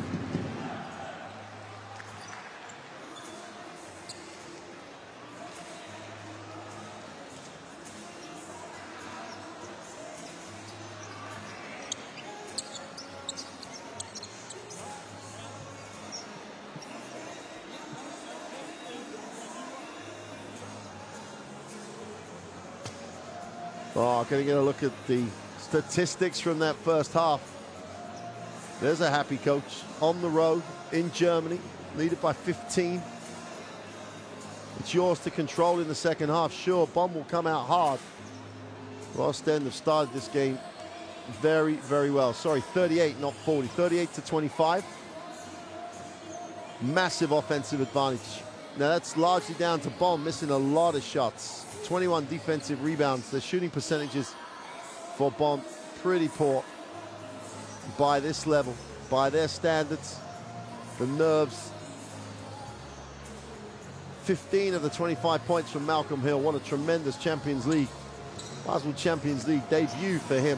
Oh, going to get a look at the statistics from that first half. There's a happy coach on the road in Germany, lead it by 15. It's yours to control in the second half. Sure, Bonn will come out hard. Oostende have started this game very, very well. Sorry, 38, not 40. 38-25. Massive offensive advantage. Now, that's largely down to Bonn missing a lot of shots. 21 defensive rebounds. The shooting percentages for Bonn pretty poor by this level, by their standards. The nerves 15 of the 25 points from Malcolm Hill. What a tremendous Champions League, Basketball Champions League debut for him.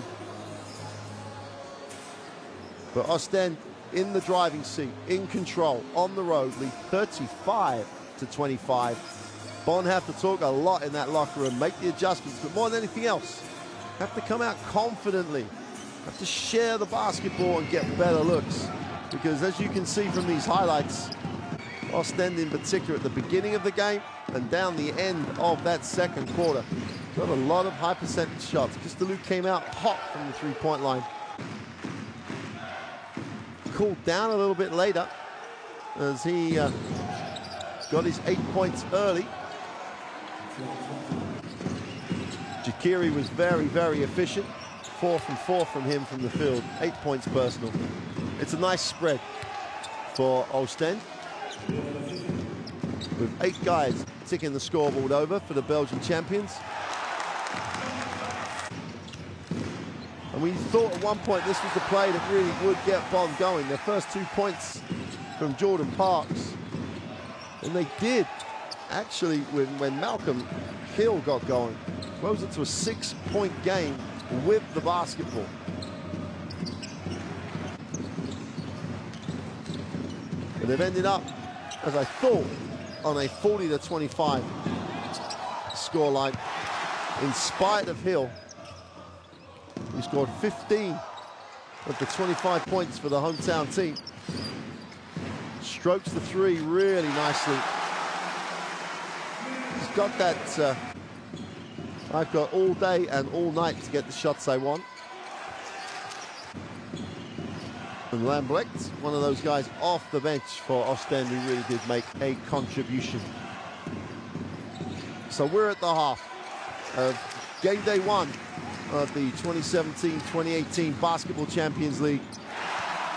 But Oostende in the driving seat, in control, on the road, lead 35-25. Bonn have to talk a lot in that locker room, make the adjustments, but more than anything else, have to come out confidently, have to share the basketball and get better looks. Because as you can see from these highlights, Oostende in particular at the beginning of the game and down the end of that second quarter, got a lot of high percentage shots. Kistelou came out hot from the three-point line. Cooled down a little bit later as he got his 8 points early. Jakiri was very, very efficient. 4 from 4 from him from the field. 8 points personal. It's a nice spread for Oostende, with 8 guys ticking the scoreboard over for the Belgian champions. And we thought at one point this was the play that really would get Bonn going. Their first 2 points from Jordan Parks. And they did, actually, when Malcolm Hill got going. Rose it to a 6-point game with the basketball. But they've ended up, as I thought, on a 40-25 scoreline. In spite of Hill, he scored 15 of the 25 points for the hometown team. Strokes the three really nicely. He's got that, I've got all day and all night to get the shots I want. And Lambrecht, one of those guys off the bench for Oostende, who really did make a contribution. So we're at the half of game day 1 of the 2017-2018 Basketball Champions League.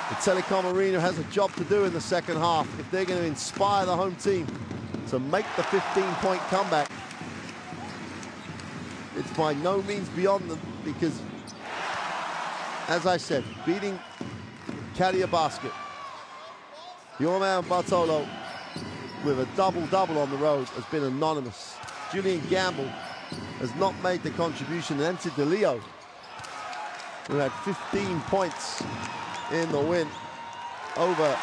The Telekom Arena has a job to do in the second half if they're going to inspire the home team to make the 15-point comeback. It's by no means beyond them because, as I said, beating Carrier Basket, your man Bartolo with a double-double on the road has been anonymous. Julian Gamble has not made the contribution. And Ente DeLeo, who had 15 points in the win over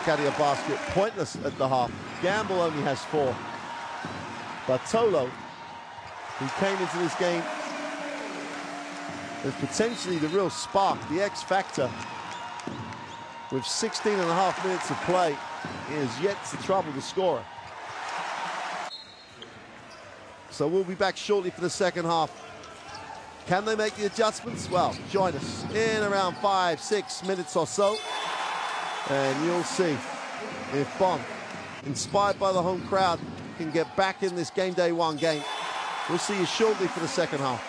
Carrier Basket, pointless at the half. Gamble only has 4. Bartolo, who came into this game as potentially the real spark, the X factor, with 16.5 minutes of play, is yet to trouble the scorer. So we'll be back shortly for the second half. Can they make the adjustments? Well, join us in around 5-6 minutes or so, and you'll see if Bonn, inspired by the home crowd, can get back in this game day 1 game. We'll see you shortly for the second half.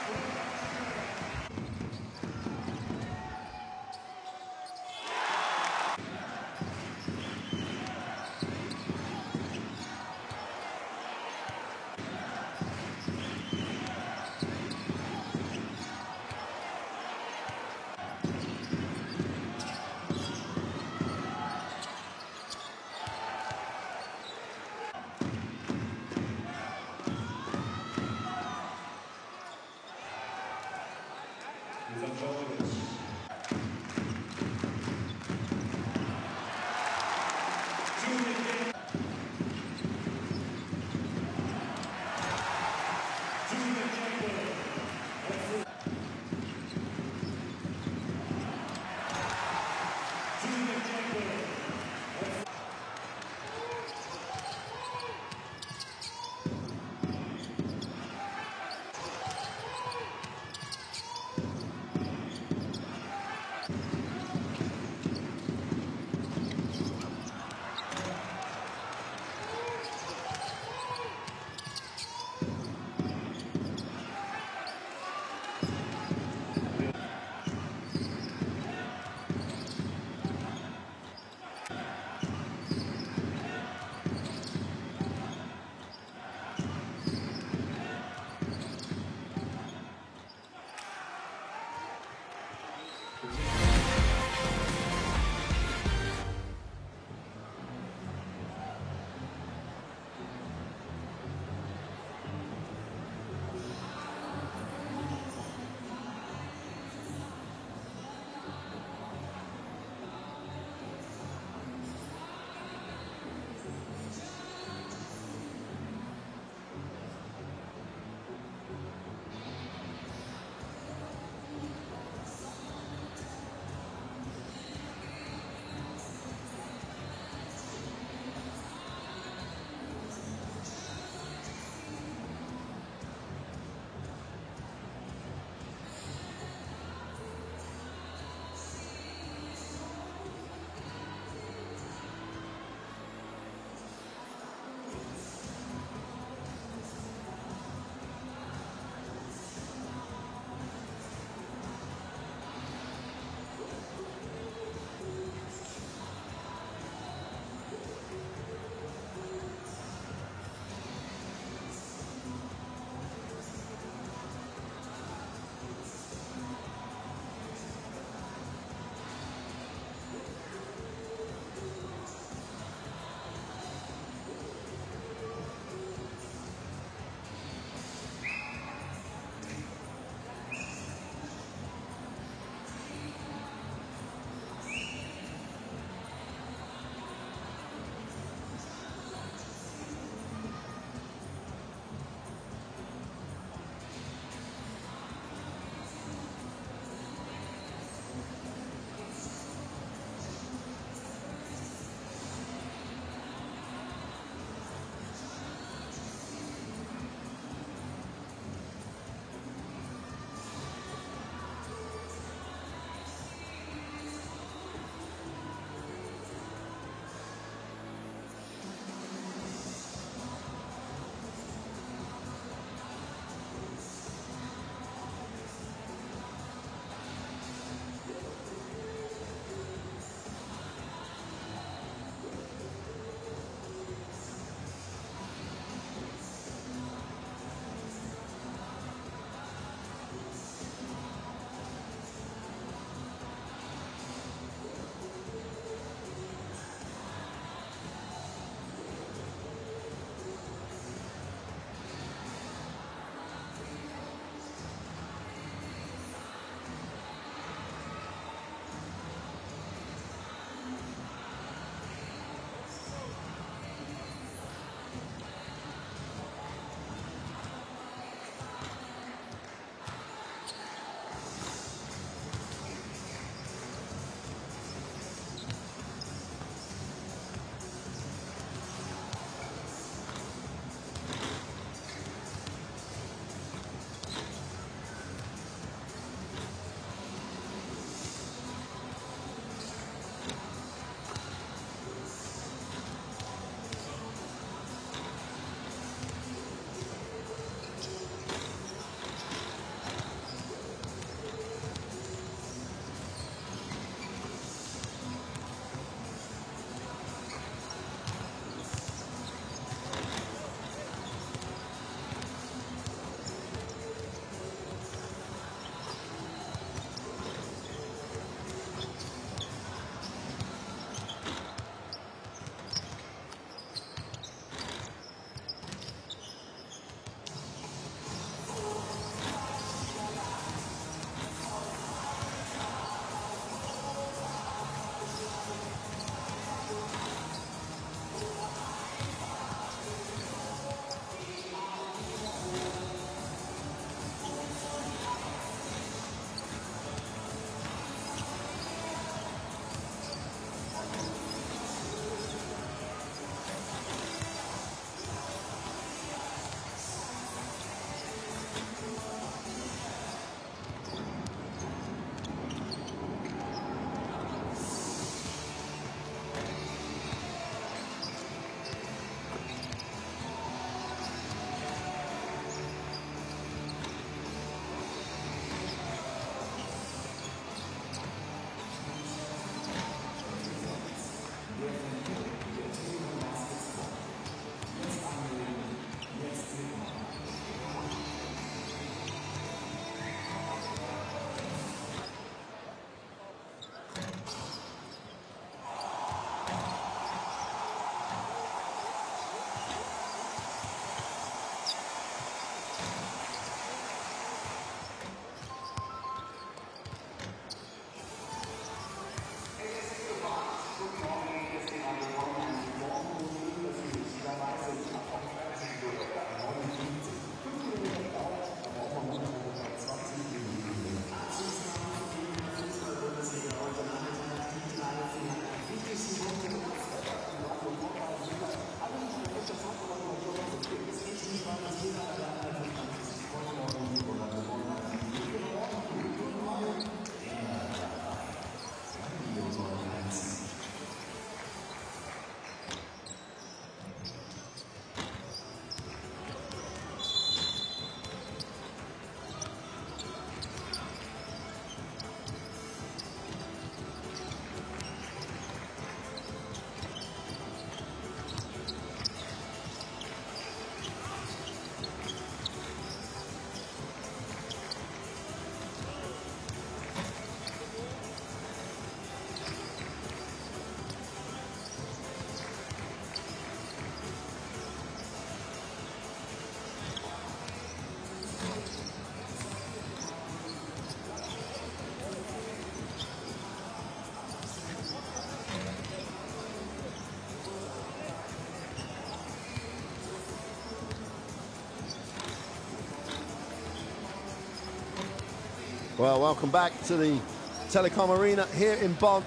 Well, welcome back to the Telekom Arena here in Bonn.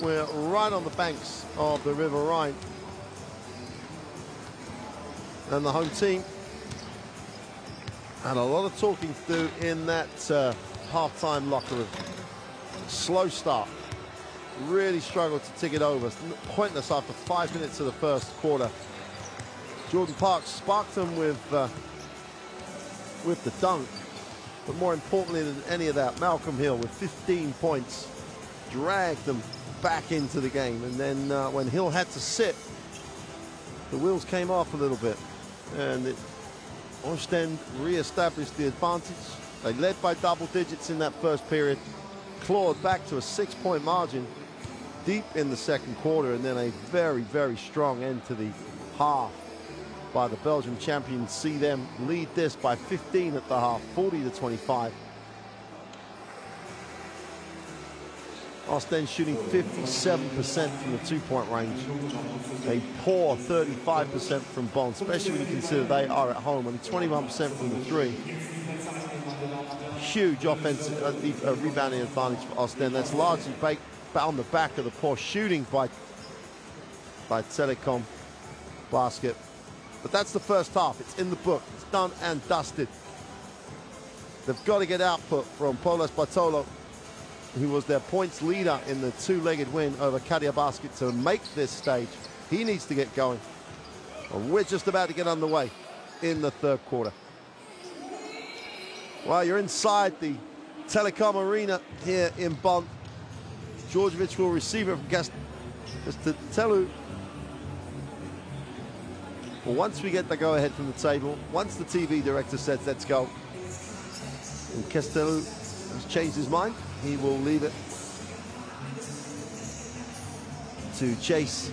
We're right on the banks of the River Rhine. And the home team had a lot of talking to do in that half-time locker room. Slow start. Really struggled to tick it over. Pointless after 5 minutes of the first quarter. Jordan Parks sparked them with the dunk. But more importantly than any of that, Malcolm Hill with 15 points dragged them back into the game. And then when Hill had to sit, the wheels came off a little bit. And Oostende re-established the advantage. They led by double digits in that first period, clawed back to a 6-point margin deep in the second quarter, and then a very, very strong end to the half by the Belgian champions. See them lead this by 15 at the half, 40-25. Oostende shooting 57% from the two-point range. A poor 35% from Bonn, especially when you consider they are at home, and 21% from the three. Huge offensive rebounding advantage for Oostende. That's largely on the back of the poor shooting by Telekom Basket. But that's the first half. It's in the book. It's done and dusted. They've got to get output from Polas Bartolo, who was their points leader in the two-legged win over Kadia Basket, to make this stage. He needs to get going. And we're just about to get underway in the third quarter. Well, you're inside the Telekom Arena here in Bonn. Djordjevic will receive it from Kestelu. Well, once we get the go-ahead from the table, once the TV director says let's go, and Kestelu has changed his mind, he will leave it to Chase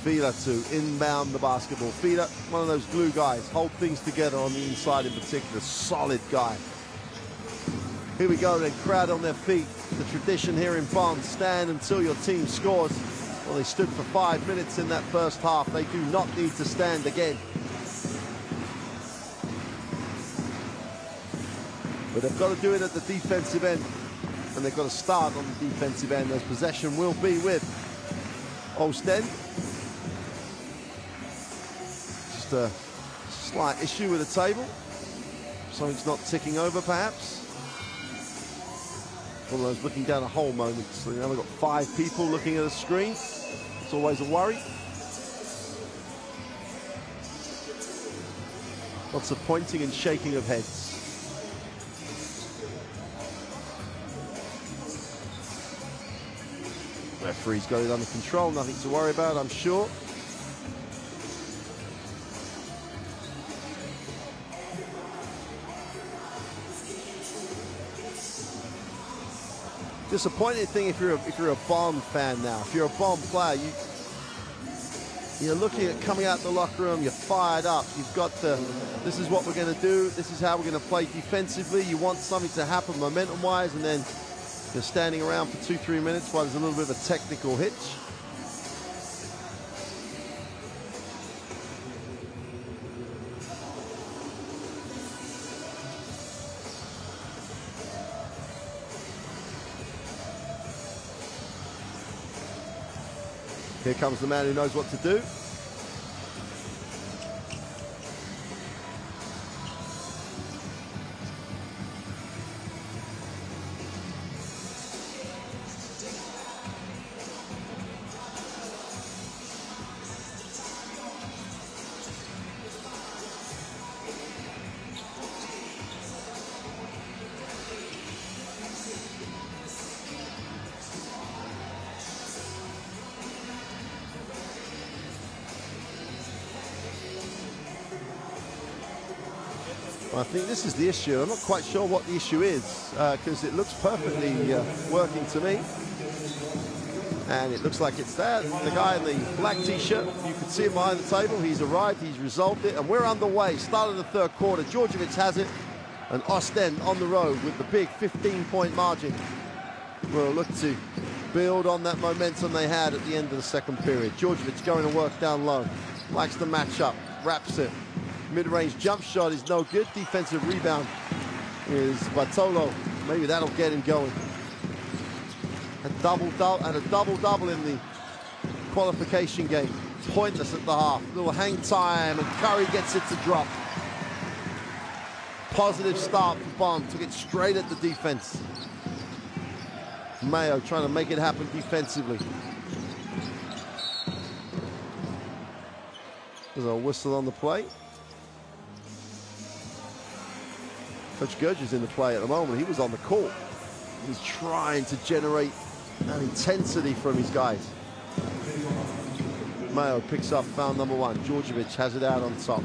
Fila to inbound the basketball. Fila, one of those glue guys, hold things together on the inside in particular, solid guy. Here we go, then, crowd on their feet. The tradition here in Bonn, stand until your team scores. Well, they stood for 5 minutes in that first half. They do not need to stand again. But they've got to do it at the defensive end. And they've got to start on the defensive end, as possession will be with Oostende. Just a slight issue with the table. Something's not ticking over, perhaps. One of those looking down a hole moments. So, you know, we've got 5 people looking at a screen. It's always a worry. Lots of pointing and shaking of heads. Referee's got it under control, nothing to worry about, I'm sure. Disappointing thing if you're a Bonn fan now. If you're a Bonn player, you're looking at coming out the locker room, you're fired up. You've got this is what we're going to do, this is how we're going to play defensively. You want something to happen momentum-wise, and then you're standing around for 2-3 minutes while there's a little bit of a technical hitch. Here comes the man who knows what to do. I think this is the issue. I'm not quite sure what the issue is, because it looks perfectly working to me. And it looks like it's there. The guy in the black t-shirt, you can see him behind the table. He's arrived, he's resolved it, and we're underway. Start of the third quarter. Djordjevic has it, and Oostende on the road with the big 15-point margin. We'll look to build on that momentum they had at the end of the second period. Djordjevic going to work down low. Likes the matchup, wraps it. Mid-range jump shot is no good. Defensive rebound is Bartolo Maybe that'll get him going. Had a double-double in the qualification game. Pointless at the half. Little hang time, and Curry gets it to drop. Positive start for Bonn. Took it straight at the defense. Mayo trying to make it happen defensively. There's a whistle on the play. Coach Gurge is in the play at the moment. He was on the court. He's trying to generate that intensity from his guys. Mayo picks up foul number 1. Djordjevic has it out on top.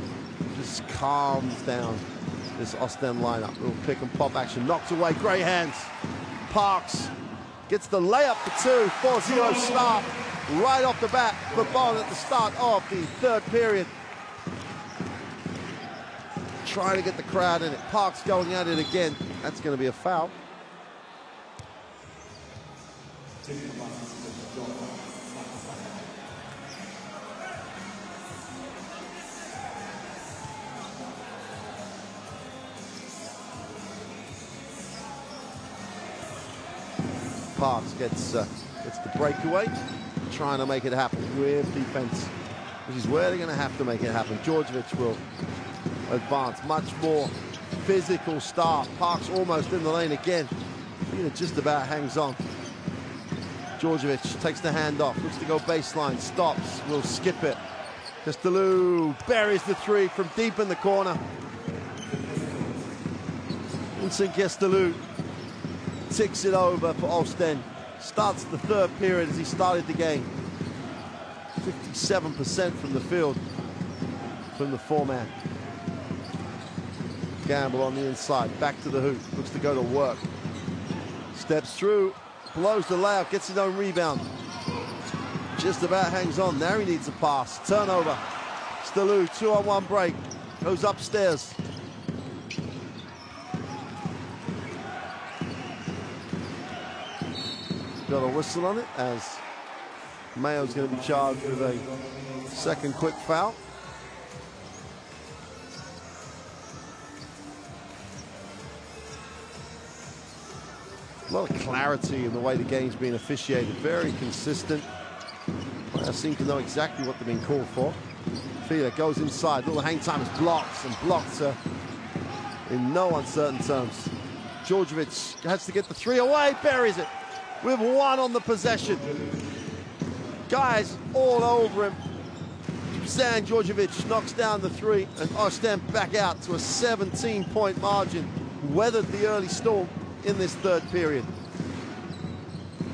Just calms down this Oostende lineup. Little pick and pop action. Knocked away. Great hands. Parks gets the layup for 2. 4-0 start right off the bat for Bonn at the start of the third period. Trying to get the crowd in it. Parks going at it again. That's going to be a foul. Parks gets the breakaway, trying to make it happen with defense, which is where they're going to have to make it happen. Djordjevic will advance. Much more physical start. Parks almost in the lane again. It just about hangs on. Djordjevic takes the hand off, looks to go baseline, stops, will skip it. Castelou buries the 3 from deep in the corner. Vincent Castelou ticks it over for Oostende. Starts the third period as he started the game. 57% from the field from the 4-man. Gamble on the inside, back to the hoop, looks to go to work. Steps through, blows the layup, gets his own rebound. Just about hangs on. Now he needs a pass. Turnover. Stalou, 2-on-1 break. Goes upstairs. Got a whistle on it as Mayo's going to be charged with a second quick foul. A lot of clarity in the way the game's been officiated. Very consistent. Players seem to know exactly what they're being called for. Fila goes inside. Little hang time is blocked, and blocked in no uncertain terms. Djordjevic has to get the 3 away, buries it with 1 on the possession. Guys all over him. Dusan Djordjevic knocks down the 3, and Oostende back out to a 17-point margin. Weathered the early storm in this third period.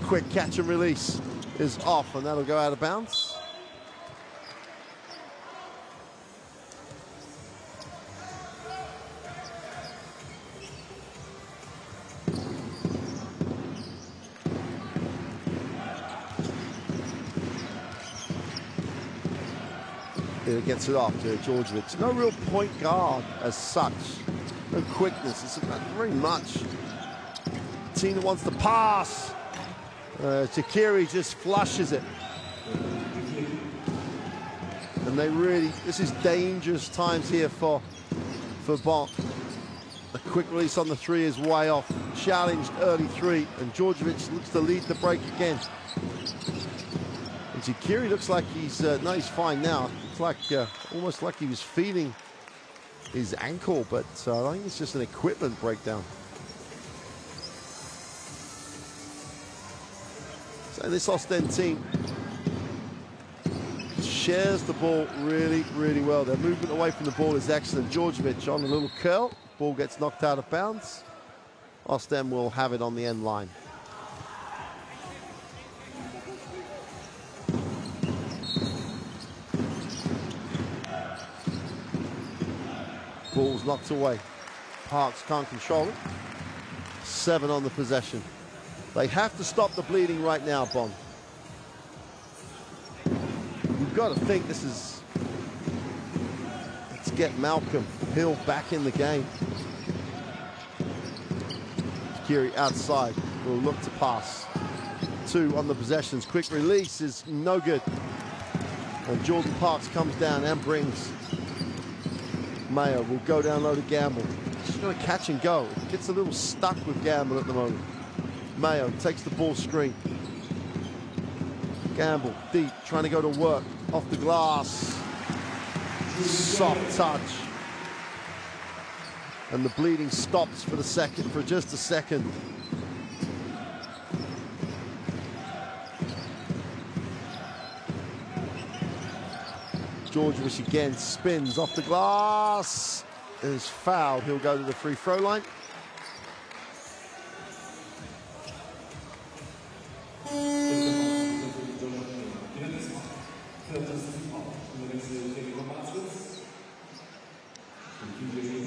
Quick catch and release is off, and that'll go out of bounds. It gets it off to Djordjevic. No real point guard as such. No quickness. It's not very much. Team that wants to pass. Takiri just flushes it. And they really, this is dangerous times here for Bonn. The quick release on the 3 is way off. Challenged early 3, and Djordjevic looks to lead the break again. And Takiri looks like he's, no, he's fine now. It's like, almost like he was feeling his ankle, but I think it's just an equipment breakdown. So this Oostende team shares the ball really, really well. Their movement away from the ball is excellent. Djordjevic on a little curl. Ball gets knocked out of bounds. Oostende will have it on the end line. Ball's knocked away. Parks can't control it. 7 on the possession. They have to stop the bleeding right now, Bonn. You've got to think this is... Let's get Malcolm Hill back in the game. Kiri outside will look to pass. 2 on the possessions. Quick release is no good. And Jordan Parks comes down and brings. Mayo will go down low to Gamble. just going to catch and go. It gets a little stuck with Gamble at the moment. Mayo takes the ball screen. Gamble deep, trying to go to work. Off the glass. Soft touch. And the bleeding stops for just a second. Djordjevic again spins off the glass. Is fouled. He'll go to the free throw line.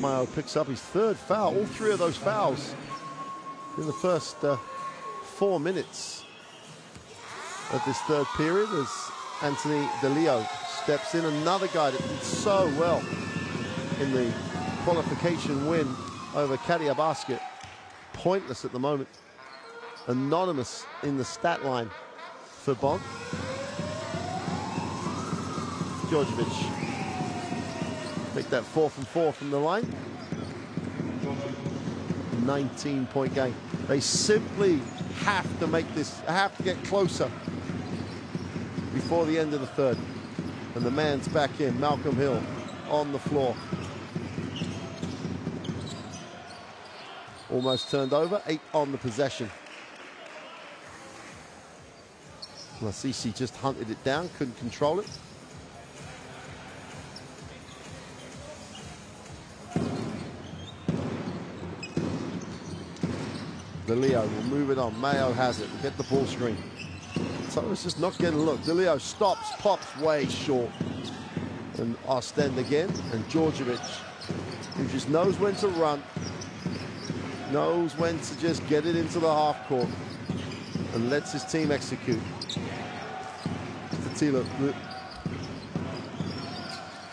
Mayo picks up his third foul. All three of those fouls in the first 4 minutes of this third period as Anthony DeLeo steps in. Another guy that did so well in the qualification win over Kadia Basket. Pointless at the moment. Anonymous in the stat line for Bonn. Djordjevic. Make that 4 from 4 from the line. 19-point game. They simply have to make this, have to get closer before the end of the third. And the man's back in, Malcolm Hill on the floor. Almost turned over, 8 on the possession. Lassisi just hunted it down, couldn't control it. DeLeo will move it on. Mayo has it. Get the ball screen. So it's just not getting a look. DeLeo stops, pops way short. And Oostende again. And Djordjevic, who just knows when to run, knows when to just get it into the half court and lets his team execute. Fatila.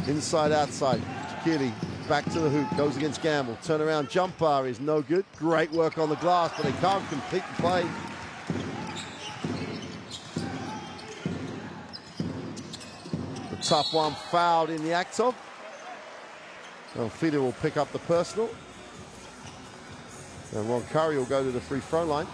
Inside, outside. Chikiri. Back to the hoop, goes against Gamble. Turnaround jumper is no good. Great work on the glass, but they can't complete the play. The tough one fouled in the act of. Fida will pick up the personal. And Ron Curry will go to the free throw line.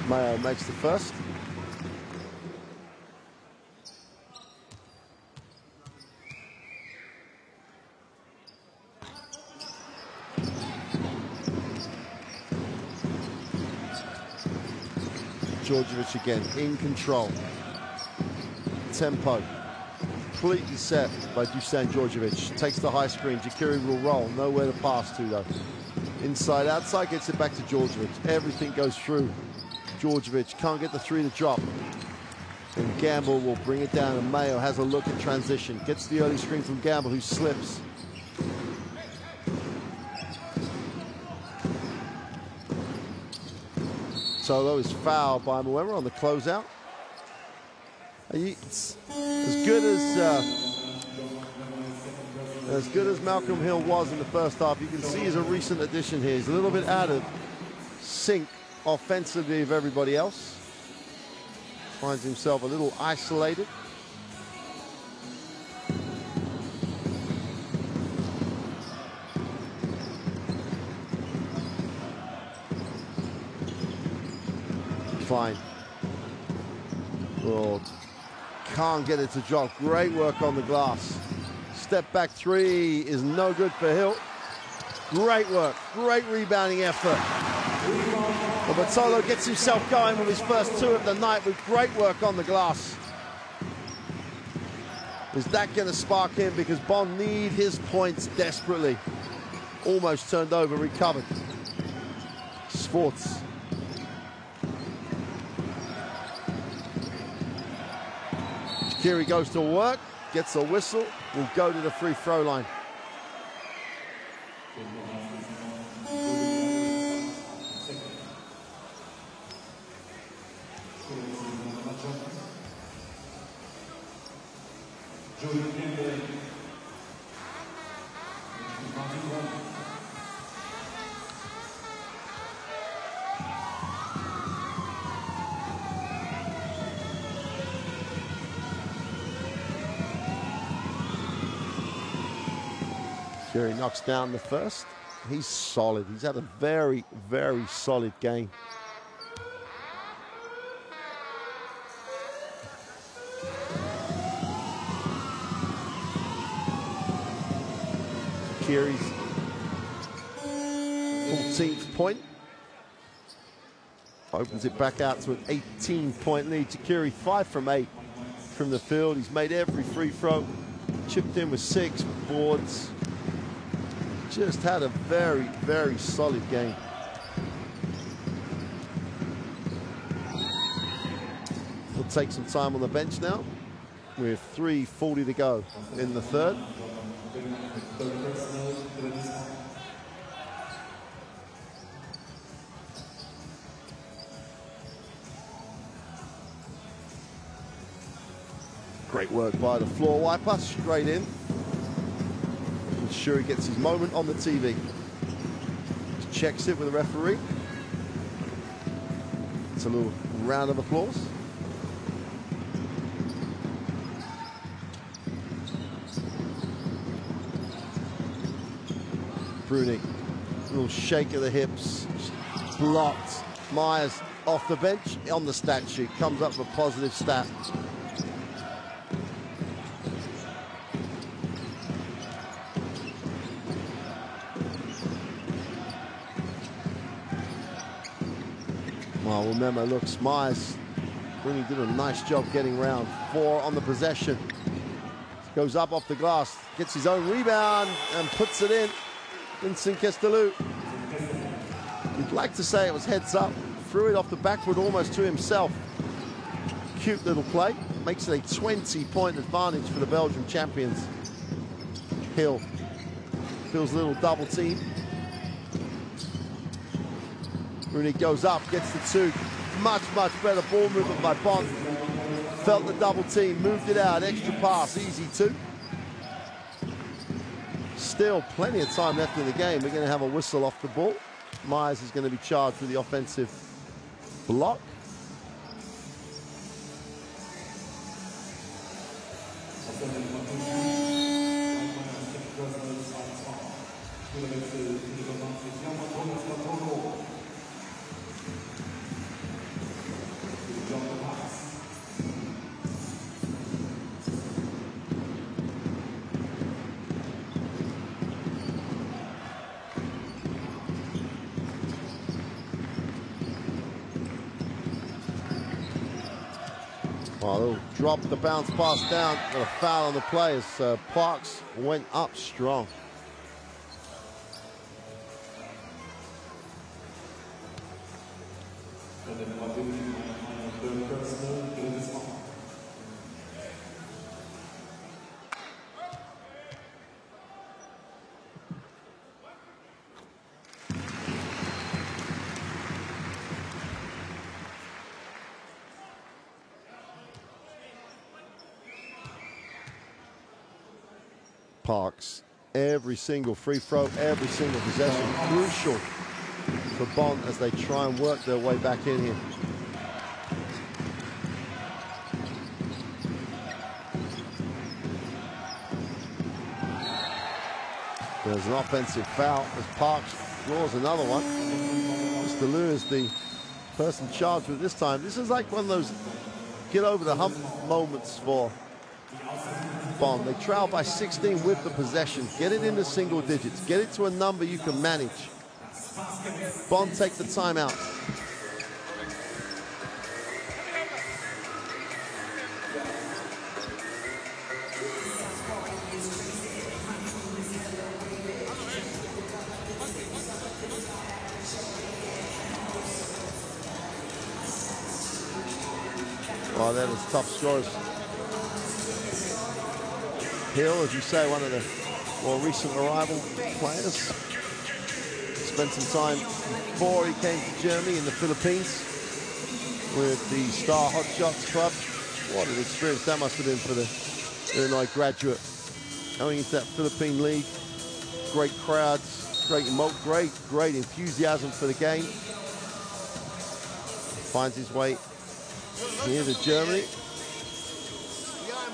Mayo makes the first. Djordjevic again, in control. Tempo. Completely set by Dusan Djordjevic. Takes the high screen. Chikiri will roll. Nowhere to pass to, though. Inside, outside, gets it back to Djordjevic. Everything goes through. Djordjevic can't get the three to drop. And Gamble will bring it down, and Mayo has a look at transition. Gets the early screen from Gamble, who slips. Solo is fouled by Moema on the closeout. It's as good as Malcolm Hill was in the first half, you can see he's a recent addition here. He's a little bit out of sync offensively of everybody else. Finds himself a little isolated. Fine. Oh, can't get it to drop. Great work on the glass. Step back three is no good for Hill. Great work, great rebounding effort. But Bartolo gets himself going with his first two of the night with great work on the glass. Is that going to spark him? Because Bonn need his points desperately. Almost turned over, recovered. Swartz. Kiri goes to work, gets a whistle, will go to the free throw line. Curie knocks down the first. He's solid. He's had a very, very solid game. Curie's 14th point. Opens it back out to an 18-point lead to Curie. 5 from 8 from the field. He's made every free throw. Chipped in with 6 boards. Just had a very, very solid game. We'll take some time on the bench now with 3:40 to go in the third. Great work by the floor wiper, straight in. Sure he gets his moment on the TV. Just checks it with the referee. It's a little round of applause. Bruning, a little shake of the hips, blocked. Myers off the bench on the stat sheet, comes up with a positive stat. Well, remember, looks, Myers really did a nice job getting round. 4 on the possession. Goes up off the glass, gets his own rebound and puts it in. Vincent Kestelou. You'd like to say it was heads up. Threw it off the backboard almost to himself. Cute little play. Makes it a 20-point advantage for the Belgium champions. Hill feels a little double team. Rooney goes up, gets the 2. Much, much better ball movement by Bonn. Felt the double team, moved it out, extra pass, easy 2. Still plenty of time left in the game. We're going to have a whistle off the ball. Myers is going to be charged with the offensive block. Oh, they'll drop the bounce pass down. Got a foul on the play as Parks went up strong. Parks, every single free throw, every single possession, crucial for Bonn as they try and work their way back in here. There's an offensive foul as Parks draws another one. Mr. Lou is the person charged with this time. This is like one of those get over the hump moments for Bonn. They trail by 16 with the possession. Get it into single digits. Get it to a number you can manage. Bonn take the timeout. Well, that is top scorers. Hill, as you say, one of the more recent arrival players. Spent some time before he came to Germany in the Philippines with the Star Hot Shots Club. What an experience that must have been for the Illinois graduate, going into that Philippine league. Great crowds, great enthusiasm for the game. Finds his way here to Germany,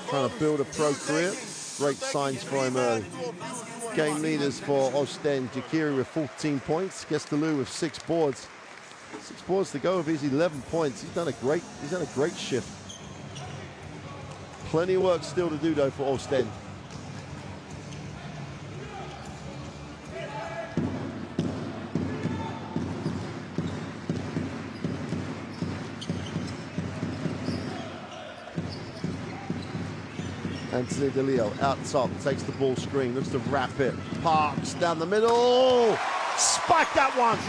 trying to build a pro career. Great signs for him early. Game leaders for Oostende, Jakiri with 14 points, Gestelou with 6 boards. 6 boards to go with his 11 points. He's done a great shift. Plenty of work still to do though for Oostende. Anthony DeLeo out top, takes the ball screen, looks to wrap it. Parks down the middle. Spike that one.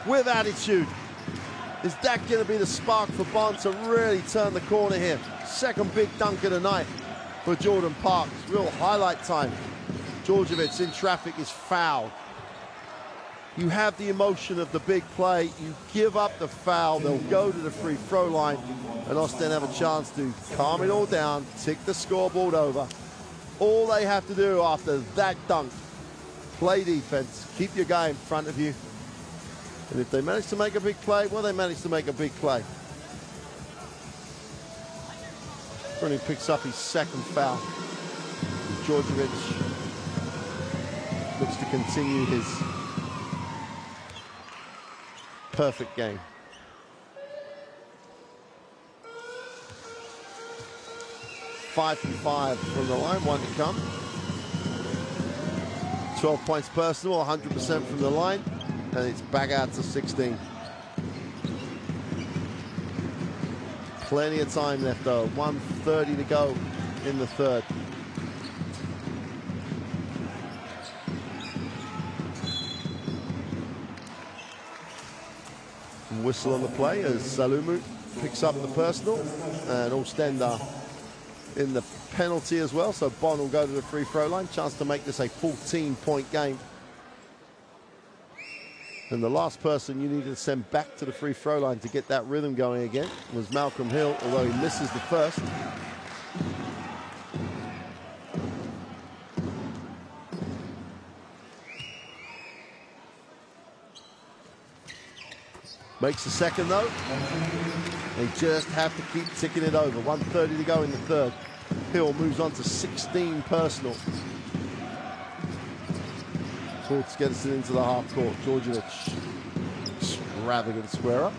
With attitude. Is that going to be the spark for Bonn to really turn the corner here? Second big dunk of the night for Jordan Parks. Real highlight time. Djordjevic in traffic is fouled. You have the emotion of the big play, you give up the foul, they'll go to the free throw line, and Oostende have a chance to calm it all down, tick the scoreboard over. All they have to do after that dunk, play defense, keep your guy in front of you. And if they manage to make a big play, well, they manage to make a big play. Bruni picks up his second foul. Djordjevic looks to continue his perfect game. 5 from 5 from the line, 1 to come. 12 points personal, 100% from the line, and it's back out to 16. Plenty of time left though, 1:30 to go in the third. Whistle on the play as Salumu picks up the personal, and Oostende in the penalty as well, so Bonn will go to the free throw line. Chance to make this a 14-point game. And the last person you needed to send back to the free throw line to get that rhythm going again was Malcolm Hill, although he misses the first. Makes the second though. They just have to keep ticking it over. 1:30 to go in the third. Hill moves on to 16 personal. Torts gets it into the half court. Djordjevic, extravagant square up.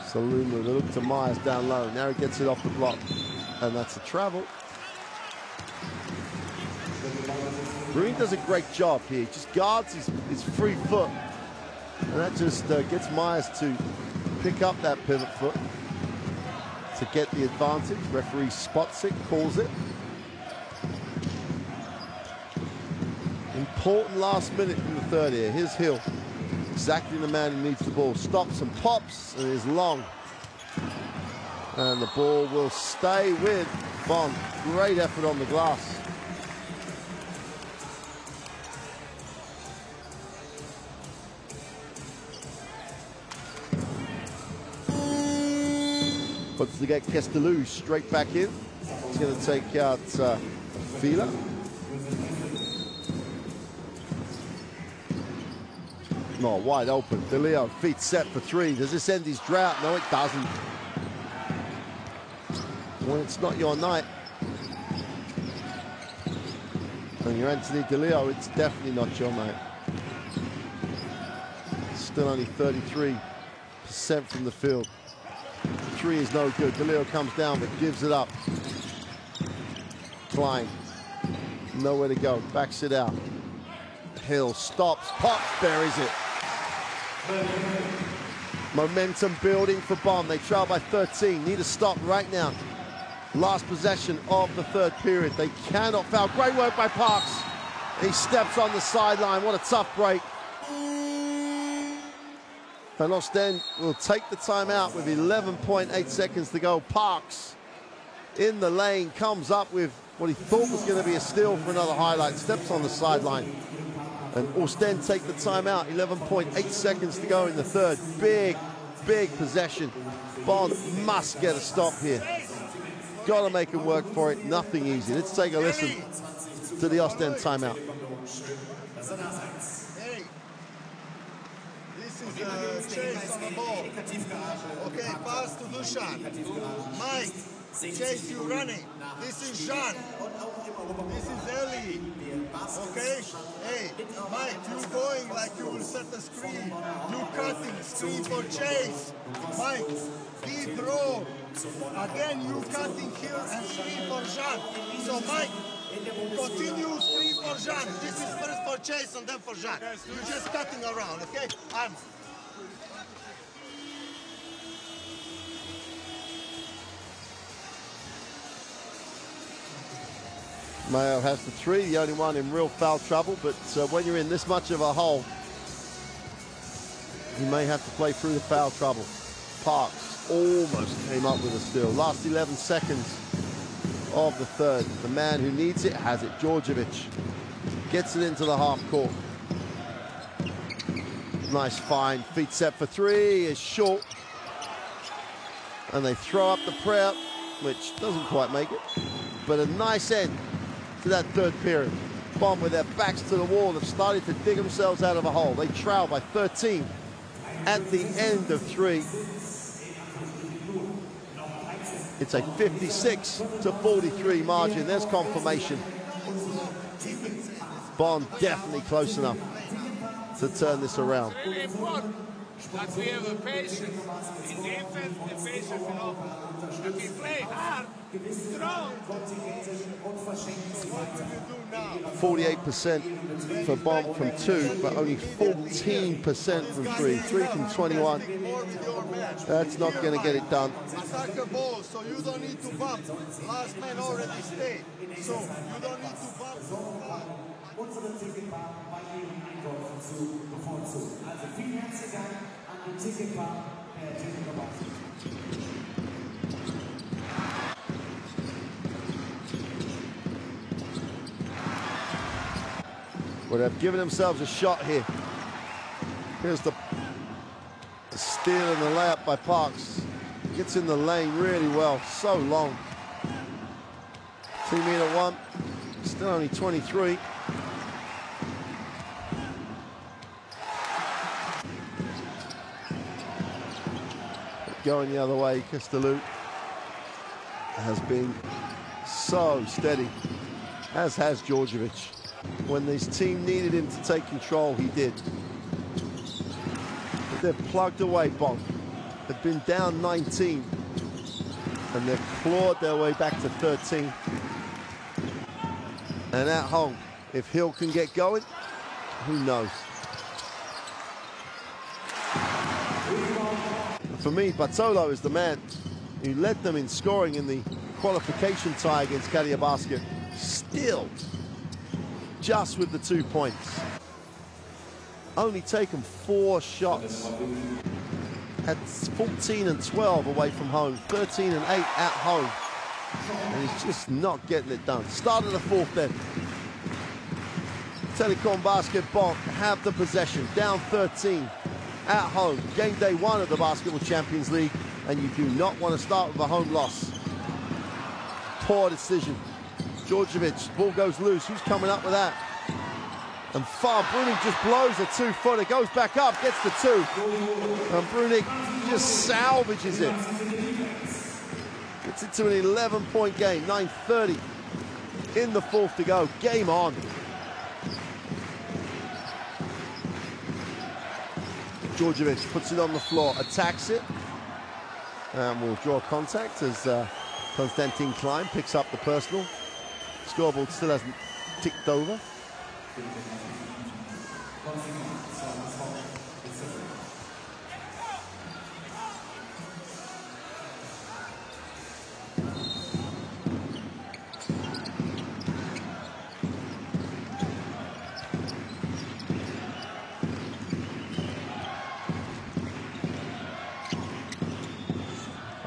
Salumu, they look to Myers down low. Now he gets it off the block, and that's a travel. Bruni does a great job here. He just guards his free foot. And that just gets Myers to pick up that pivot foot to get the advantage. Referee spots it, calls it. Important last minute in the third here. Here's Hill. Exactly the man who needs the ball. Stops and pops and is long. And the ball will stay with Bonn. Great effort on the glass. But to get Gestelou straight back in. He's going to take out Fila. No, wide open. DeLeo, feet set for three. Does this end his drought? No, it doesn't. When it's not your night, and you're Anthony DeLeo, it's definitely not your night. Still only 33% from the field. Three is no good. DeLeo comes down but gives it up. Klein, nowhere to go, backs it out. Hill stops, pops, buries it. Momentum building for Bonn. They trail by 13, need a stop right now. Last possession of the third period. They cannot foul. Great work by Parks. He steps on the sideline. What a tough break. Van Oostende will take the timeout with 11.8 seconds to go. Parks in the lane, comes up with what he thought was going to be a steal for another highlight. Steps on the sideline. And Oostende take the timeout. 11.8 seconds to go in the third. Big possession. Bonn must get a stop here. Got to make him work for it. Nothing easy. Let's take a listen to the Oostende timeout. Hey, this is Chase on the ball. Okay, pass to Dusan. Mike, Chase, you running. This is Jean. This is Ellie. Okay? Hey, Mike, you going like you will set the screen. You cutting, screen for Chase. Mike, deep row. Again, you cutting here and screen for Jean. So, Mike, continue screen for Jean. This is first for Chase and then for Jean. You're just cutting around, okay? Mayo has the three, the only one in real foul trouble, but when you're in this much of a hole, you may have to play through the foul trouble. Parks almost came up with a steal. Last 11 seconds of the third. The man who needs it has it. Djordjevic gets it into the half court. Nice find. Feet set for three is short. And they throw up the prayer, which doesn't quite make it. But a nice end to that third period. Bonn, with their backs to the wall, have started to dig themselves out of a hole. They trail by 13 at the end of three. It's a 56-43 margin. There's confirmation. Bonn definitely close enough to turn this around. It's really important that we have the patience in defense, the patience in offense. That we play hard, strong. 48% for Bonn from two, but only 14% from three. 3 from 21. That's not going to get it done. Attack the ball, so you don't need to bump. Last man already stayed, so you don't need to bump. Well, they've given themselves a shot here. Here's the steal and the layup by Parks. Gets in the lane really well. So long. 2-meter one. Still only 23. Going the other way, Kistelou has been so steady, as has Djordjevic. When this team needed him to take control, he did. But they've plugged away Bonn. They've been down 19, and they've clawed their way back to 13. And at home, if Hill can get going, who knows? For me, Bartolo is the man who led them in scoring in the qualification tie against Telekom Basket. Still, just with the 2 points. Only taken 4 shots. Had 14 and 12 away from home, 13 and 8 at home. And he's just not getting it done. Start of the fourth then. Telekom Baskets Bonn have the possession, down 13 at home. Game day 1 of the Basketball Champions League, and you do not want to start with a home loss. Poor decision. Djordjevic, ball goes loose. Who's coming up with that? And Brunig just blows a 2-footer, goes back up, gets the 2. And Brunig just salvages it. Gets it to an 11-point game, 9:30 in the fourth to go. Game on. Djordjevic puts it on the floor, attacks it, and will draw contact as Konstantin Klein picks up the personal. Scoreboard still hasn't ticked over.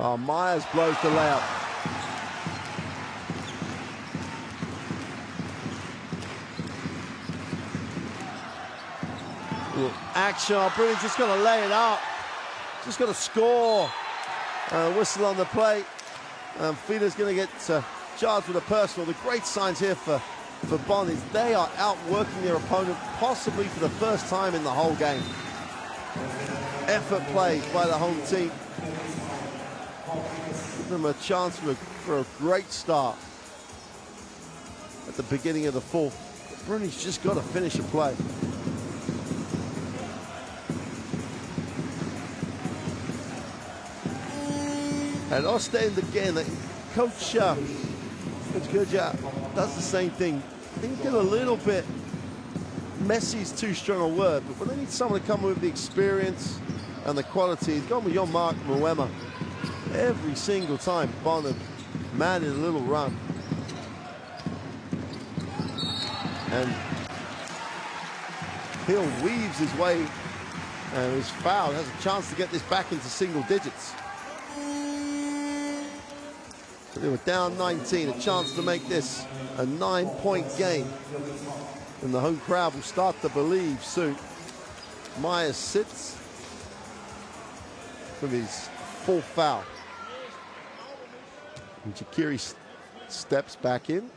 Oh, Myers blows the layup. Action. Bruni's just going to lay it up. Just got to score. Whistle on the plate. Fida's going to get charged with a personal. The great signs here for Bonn is they are outworking their opponent, possibly for the first time in the whole game. Effort plays by the home team. Give them a chance for a great start at the beginning of the fourth. Bruni's just got to finish a play. And Oostende again, Coach Gurja does the same thing. I think get a little bit, messy's too strong a word, but when they need someone to come with the experience and the quality, he's gone with your Mark Moema. Every single time, Bonn have managed a little run. And Hill weaves his way and is fouled, has a chance to get this back into single digits. So they were down 19, a chance to make this a 9-point game. And the home crowd will start to believe soon. Myers sits with his full foul. And Jakiri steps back in.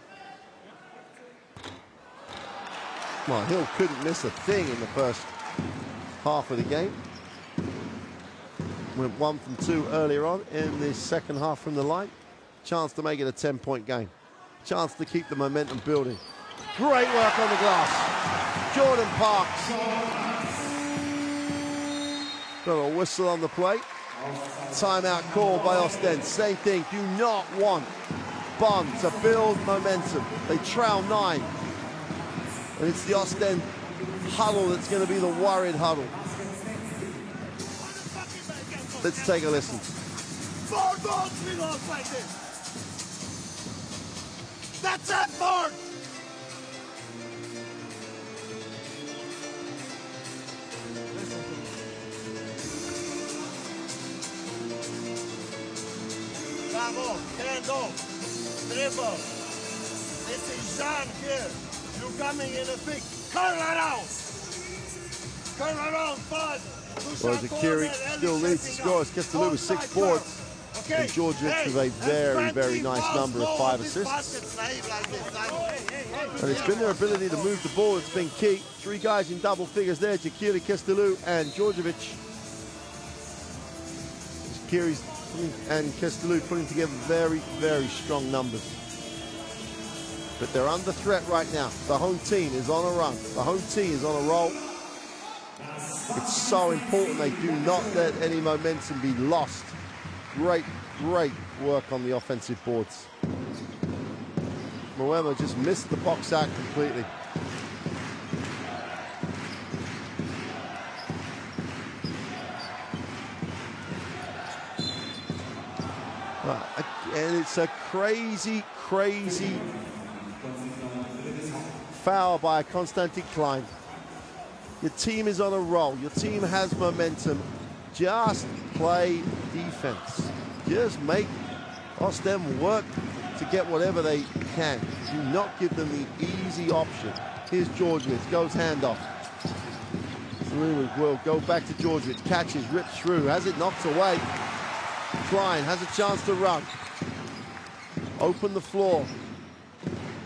Well, Hill couldn't miss a thing in the first half of the game. Went 1 from 2 earlier on in the second half from the line. Chance to make it a 10-point game. Chance to keep the momentum building. Great work on the glass. Jordan Parks. Got a whistle on the plate. Timeout call by Oostende. Same thing. Do not want Bonn to build momentum. They trail 9. And it's the Oostende huddle that's going to be the worried huddle. Let's take a listen. 4 goals we lost like this. That's it, Mark! Come off, hand off, dribble. This is Jean here. You're coming in a big curl around. Curl around fast. Well, Jakiri still leads the score. Kestelu with 6 boards. And Georgievich with a very, very nice number of 5 assists. And it's been their ability to move the ball that's been key. 3 guys in double figures there, Jakiri, Kestelu, and Georgievich. Jakiri and Kestelu putting together very, very strong numbers. But they're under threat right now. The home team is on a run. The home team is on a roll. It's so important they do not let any momentum be lost. Great, great work on the offensive boards. Moema just missed the box out completely. And it's a crazy, crazy foul by Konstantin Klein. Your team is on a roll. Your team has momentum. Just play defense. Just make Oostende work to get whatever they can. Do not give them the easy option. Here's Georgievich, goes handoff. Will go back to Georgievich, catches, rips through, has it knocked away. Klein has a chance to run. Open the floor.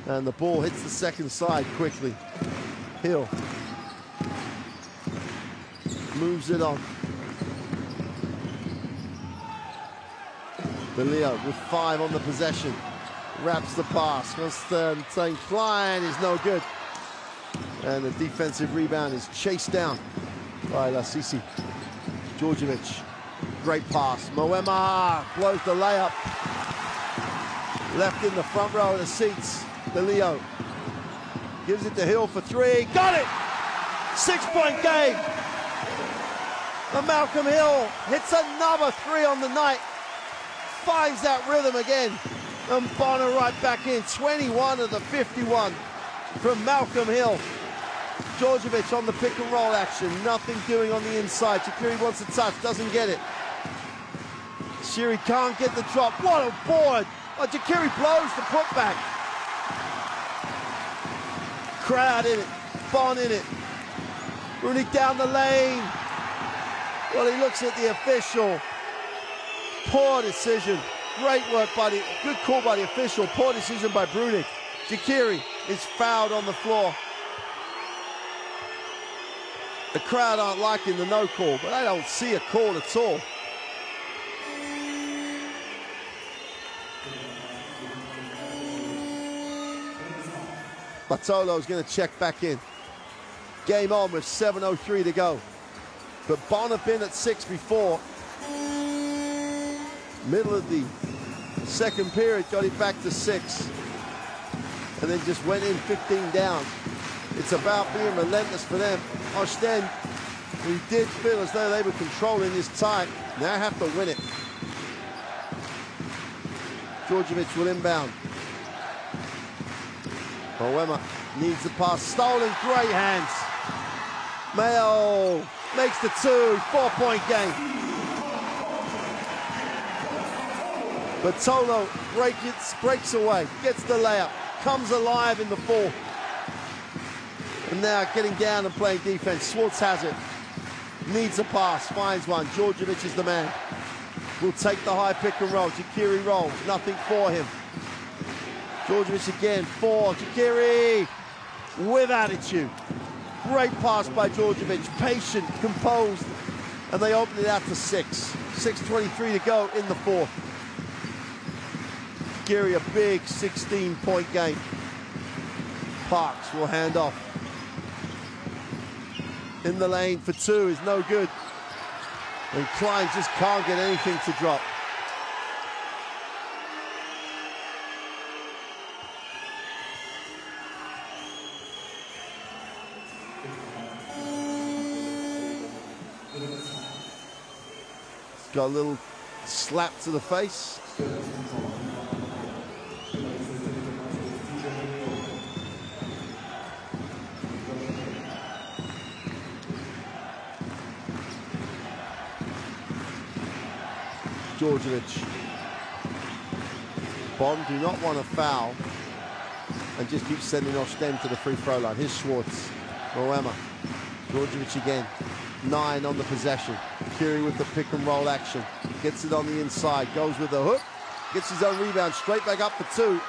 And the ball hits the second side quickly. Hill moves it on. Leo with 5 on the possession. Wraps the pass. Konstantin Klein is no good. And the defensive rebound is chased down by Lasisi. Georgievich, great pass. Moema blows the layup. Left in the front row of the seats. Leo gives it to Hill for 3. Got it! 6-point game. And Malcolm Hill hits another 3 on the night. Finds that rhythm again. And Bonner right back in. 21 of the 51 from Malcolm Hill. Georgievich on the pick and roll action. Nothing doing on the inside. Jakiri wants a touch, doesn't get it. Shiri can't get the drop. What a board. Oh, Jakiri blows the putback. Crowd in it. Bonn in it. Brunic down the lane. Well, he looks at the official. Poor decision. Great work by the, good call by the official. Poor decision by Brunic. Jakiri is fouled on the floor. The crowd aren't liking the no call, but I don't see a call at all. Bartolo's going to check back in. Game on with 7:03 to go. But Bonn have been at 6 before. Middle of the second period, got it back to 6. And then just went in 15 down. It's about being relentless for them. Oostende, who did feel as though they were controlling this tie, now have to win it. Djordjevic will inbound. Moema needs the pass, stolen, great hands. Mayo makes the 2, 4-point game. Bartolo breaks away, gets the layup, comes alive in the fourth. And now getting down and playing defense. Schwartz has it, needs a pass, finds one. Djordjevic is the man. Will take the high pick and roll. Jakiri rolls, nothing for him. Djordjevic again, 4, Jakiri with attitude. Great pass by Djordjevic, patient, composed, and they open it out to 6. 6:23 to go in the fourth. Jakiri, a big 16-point game. Parks will hand off. In the lane for 2 is no good. And Klein just can't get anything to drop. Got a little slap to the face. Djordjevic. Bonn do not want to foul and just keep sending Oostende to the free throw line. Here's Schwartz. Moema. Djordjevic again. 9 on the possession. Jakiri with the pick and roll action. Gets it on the inside. Goes with the hook. Gets his own rebound. Straight back up for 2.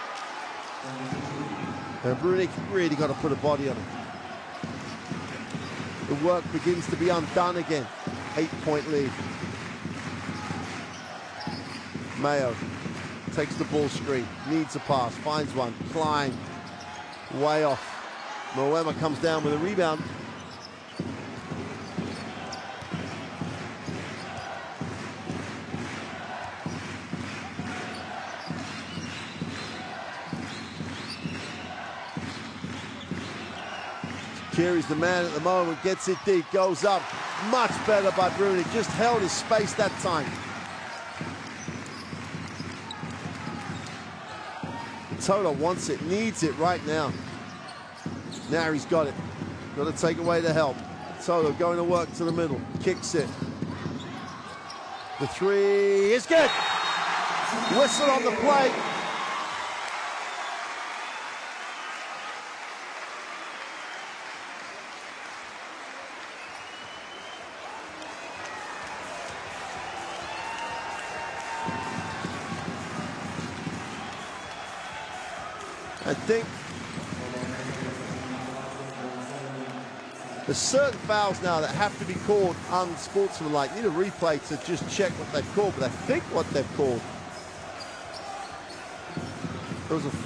And Brunic really got to put a body on him. The work begins to be undone again. 8-point lead. Mayo takes the ball screen, needs a pass, finds one. Klein, way off. Moema comes down with a rebound. Jakiri's the man at the moment, gets it deep, goes up. Much better by Brunic, just held his space that time. Toto wants it, needs it right now. Now he's got it. Got to take away the help. Toto going to work to the middle. Kicks it. The 3 is good. Whistle on the play. I think there's certain fouls now that have to be called unsportsmanlike. Need a replay to just check what they've called, but I think what they've called,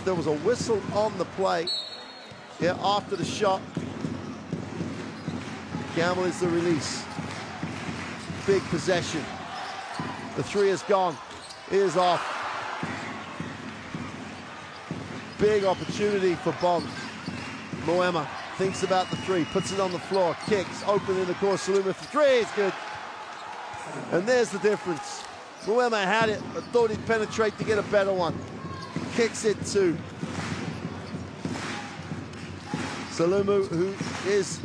there was a whistle on the play. Yeah, after the shot. Gamble is the release. Big possession. The 3 is gone. It is off. Big opportunity for Bonn. Moema thinks about the 3, puts it on the floor, kicks, open in the course, Saluma for 3, it's good. And there's the difference. Moema had it, but thought he'd penetrate to get a better one. Kicks it to Saluma, who is,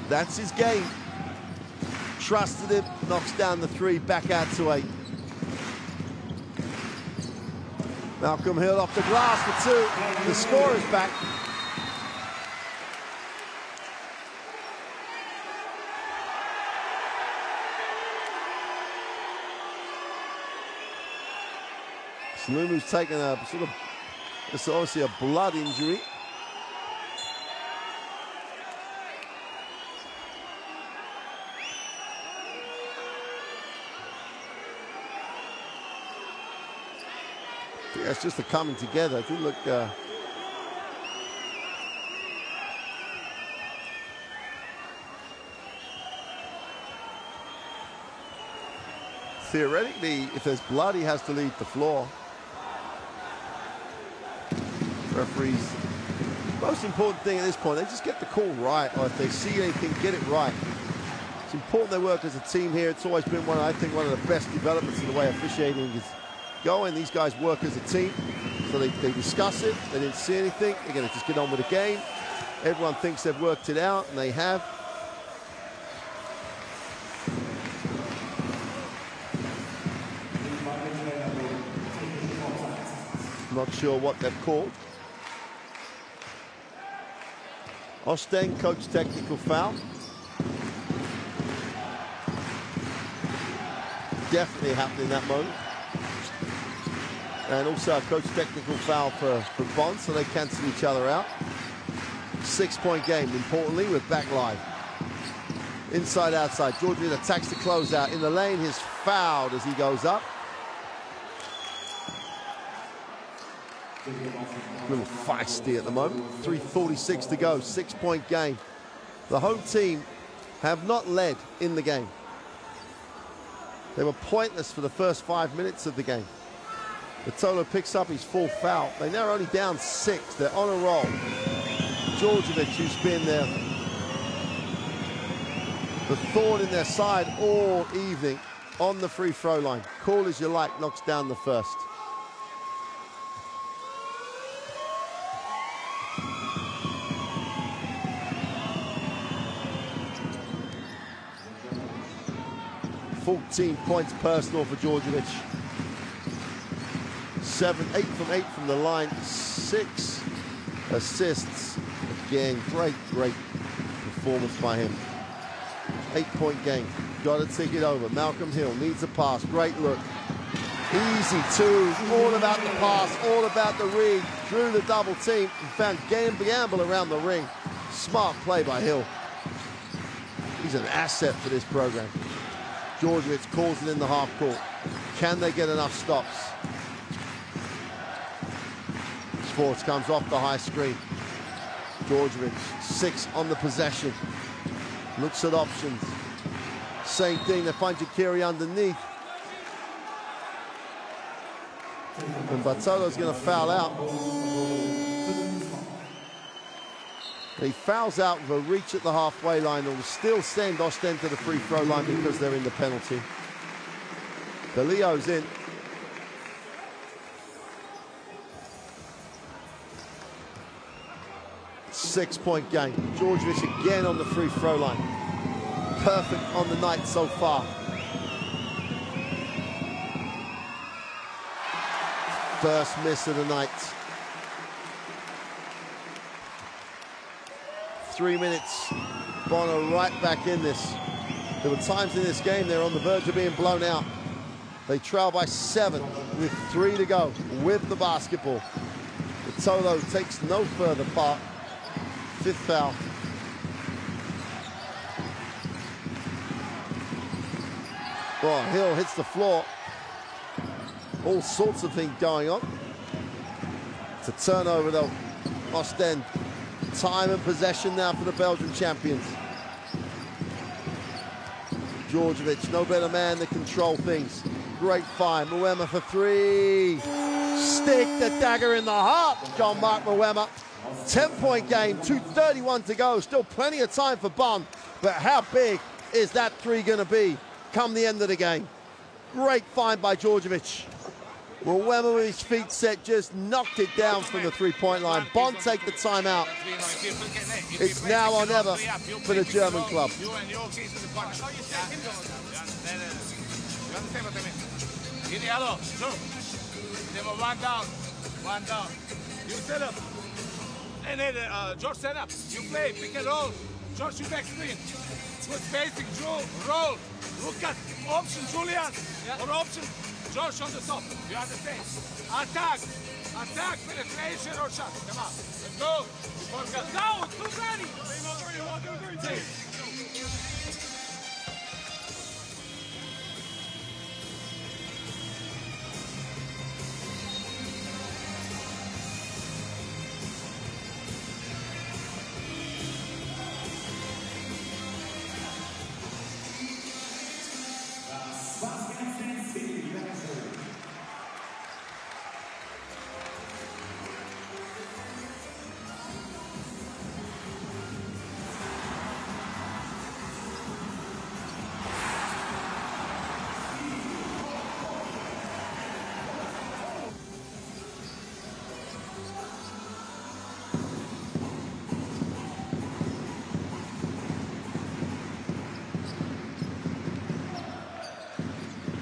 that's his game. Trusted him, knocks down the 3, back out to 8. Malcolm Hill off the glass for 2. The score is back. Lumu's taken a sort of, it's obviously a blood injury. Yeah, it's just a coming together. It didn't look. Theoretically, if there's blood, he has to leave the floor. Referees, most important thing at this point, they just get the call right, or if they see anything, get it right. It's important they work as a team here. It's always been I think one of the best developments in the way officiating is going. These guys work as a team, so they discuss it. They didn't see anything. They're going to just get on with the game. Everyone thinks they've worked it out, and they have. Not sure what they've called. Oostende, coach technical foul. Definitely happened in that moment. And also a coach technical foul for Bonn, so they cancel each other out. 6-point game, importantly, we're back live. Inside, outside. Georgia attacks the closeout. In the lane, he's fouled as he goes up. A little feisty at the moment. 3:46 to go, 6-point game. The home team have not led in the game. They were pointless for the first 5 minutes of the game. Vitolo picks up his full foul. They now are only down 6. They're on a roll. Djordjevic, who's been there, the thorn in their side all evening, on the free throw line. Call as you like, knocks down the first. $14 points personal for Djordjevic. 8 from 8 from the line, 6 assists. Again, great performance by him. 8-point game. Got to take it over. Malcolm Hill needs a pass. Great look. Easy two. All about the pass. All about the read. Drew the double team and found Gamble around the ring. Smart play by Hill. He's an asset for this program. Djordjevic calls it in the half court. Can they get enough stops? Sports comes off the high screen. Djordjevic, 6 on the possession. Looks at options. Same thing, they find Jakiri underneath. And Bartolo's going to foul out. He fouls out with a reach at the halfway line and will still send Oostende to the free throw line because they're in the penalty. The Leo's in. Six-point game. Djordjevic again on the free throw line. Perfect on the night so far. First miss of the night. 3 minutes. Bonn are right back in this. There were times in this game they were on the verge of being blown out. They trail by 7 with 3 to go with the basketball. Vitolo takes no further part. 5th foul. Well, Hill hits the floor. All sorts of things going on. It's a turnover though. Oostende. Time and possession now for the Belgian champions. Djordjevic, no better man to control things. Great find. Moema for 3. Stick the dagger in the heart. Jean-Marc Moema. 10-point game, 2:31 to go. Still plenty of time for Bonn. But how big is that 3 going to be come the end of the game? Great find by Djordjevic. Moema with his feet set just knocked it down from the 3-point line. Bonn take the timeout. It's now or never for the German club. One down. You set up. And then George set up. You play pick and roll. George, you back screen. Good spacing, Joe. Roll. Look at option, Julian. Yeah. Or option. Josh on the top. You understand? Attack. Attack, penetration or shot. Come on. Let's go. Go. Too ready. 3, 2, 3.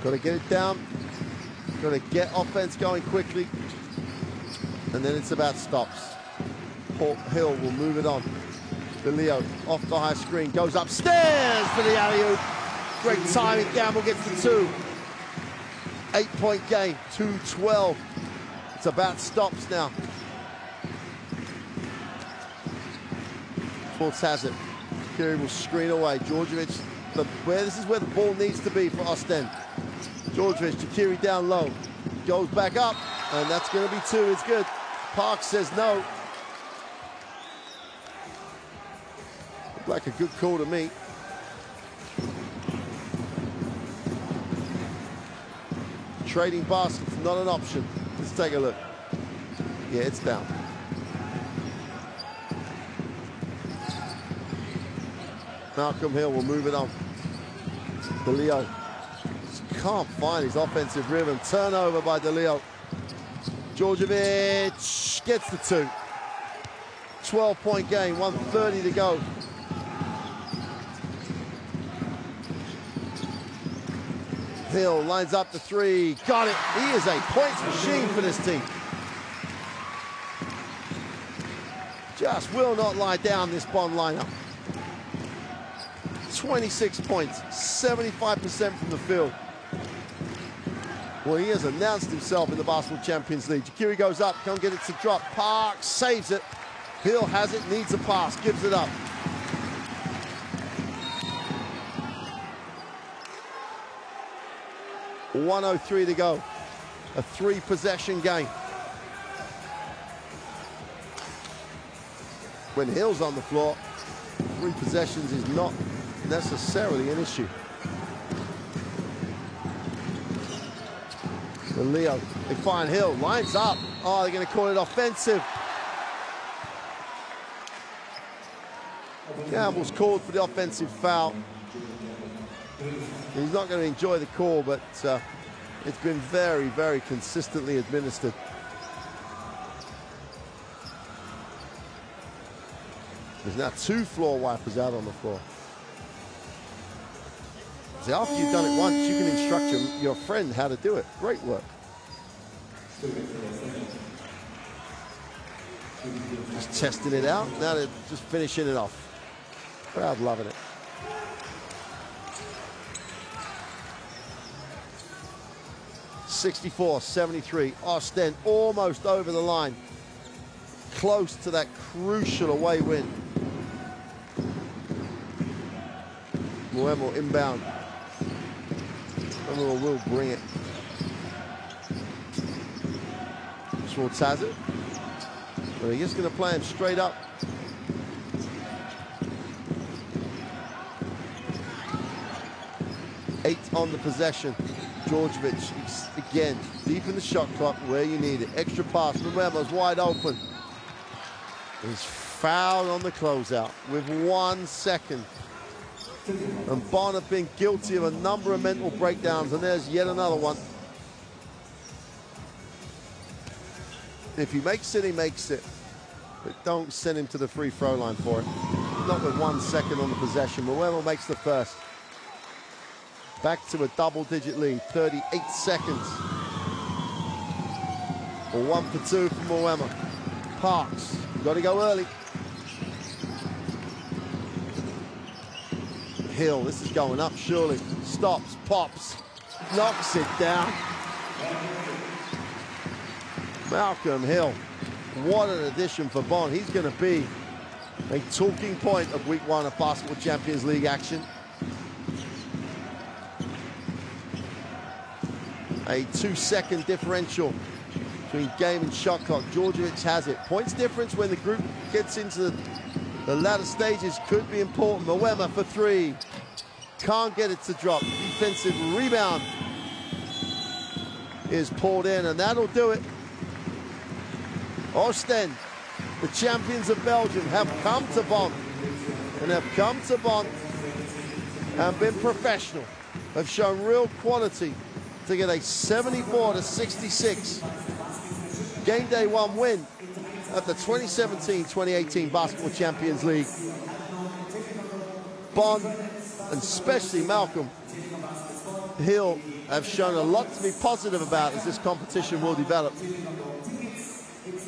Got to get it down. Got to get offense going quickly. And then it's about stops. Hill will move it on. DeLeo off the high screen. Goes upstairs for the alley-oop. Great timing. Gamble gets the 2. 8-point game. 2-12. It's about stops now. Schwartz has it. Kiri will screen away. Djordjevic, this is where the ball needs to be for Oostende. Djordjevic, Jakiri down low, goes back up, and that's going to be 2. It's good. Parks says no. Looked like a good call to me. Trading baskets, not an option. Let's take a look. Yeah, it's down. Malcolm Hill will move it on. DeLeo can't find his offensive rhythm. Turnover by DeLeo. Djordjevic gets the 2. 12-point game, 1:30 to go. Hill lines up the 3. Got it. He is a points machine for this team. Just will not lie down, this Bonn lineup. 26 points, 75% from the field. Well, he has announced himself in the Basketball Champions League. Jakiri goes up, can't get it to drop. Parks saves it. Hill has it, needs a pass, gives it up. .103 to go. A 3-possession game. When Hill's on the floor, 3 possessions is not necessarily an issue. Leo, they find Hill, lines up. Oh, they're going to call it offensive. Gamble's called for the offensive foul. He's not going to enjoy the call, but it's been very, very consistently administered. There's now 2 floor wipers out on the floor. See, after you've done it once, you can instruct your friend how to do it. Great work. Just testing it out. Now they're just finishing it off. Crowd loving it. (64-73). Oostende almost over the line. Close to that crucial away win. Moemo inbound. Moemo will bring it. Schwartz has it. But he's going to play him straight up. Eight on the possession. Djordjevic, again, deep in the shot clock where you need it. Extra pass. Moemo's wide open. He's fouled on the closeout with 1 second. And Bonn have been guilty of a number of mental breakdowns, and there's yet another one. If he makes it, he makes it. But don't send him to the free throw line for it. Not with 1 second on the possession. Moemo makes the first. Back to a double-digit lead, 38 seconds. Or 1 for 2 from Moemo. Parks, got to go early. Hill, this is going up surely. Stops, pops, knocks it down. Malcolm Hill, what an addition for Bonn. He's going to be a talking point of week 1 of Basketball Champions League action. A 2-second differential between game and shot clock. Djordjevic has it. Points difference when the group gets into the latter stages could be important. Moema for 3. Can't get it to drop. Defensive rebound is pulled in, and that'll do it. Oostende, the champions of Belgium, have come to Bonn and been professional. Have shown real quality to get a 74-66 game day 1 win at the 2017-2018 Basketball Champions League. Bonn, and especially Malcolm Hill, have shown a lot to be positive about as this competition will develop.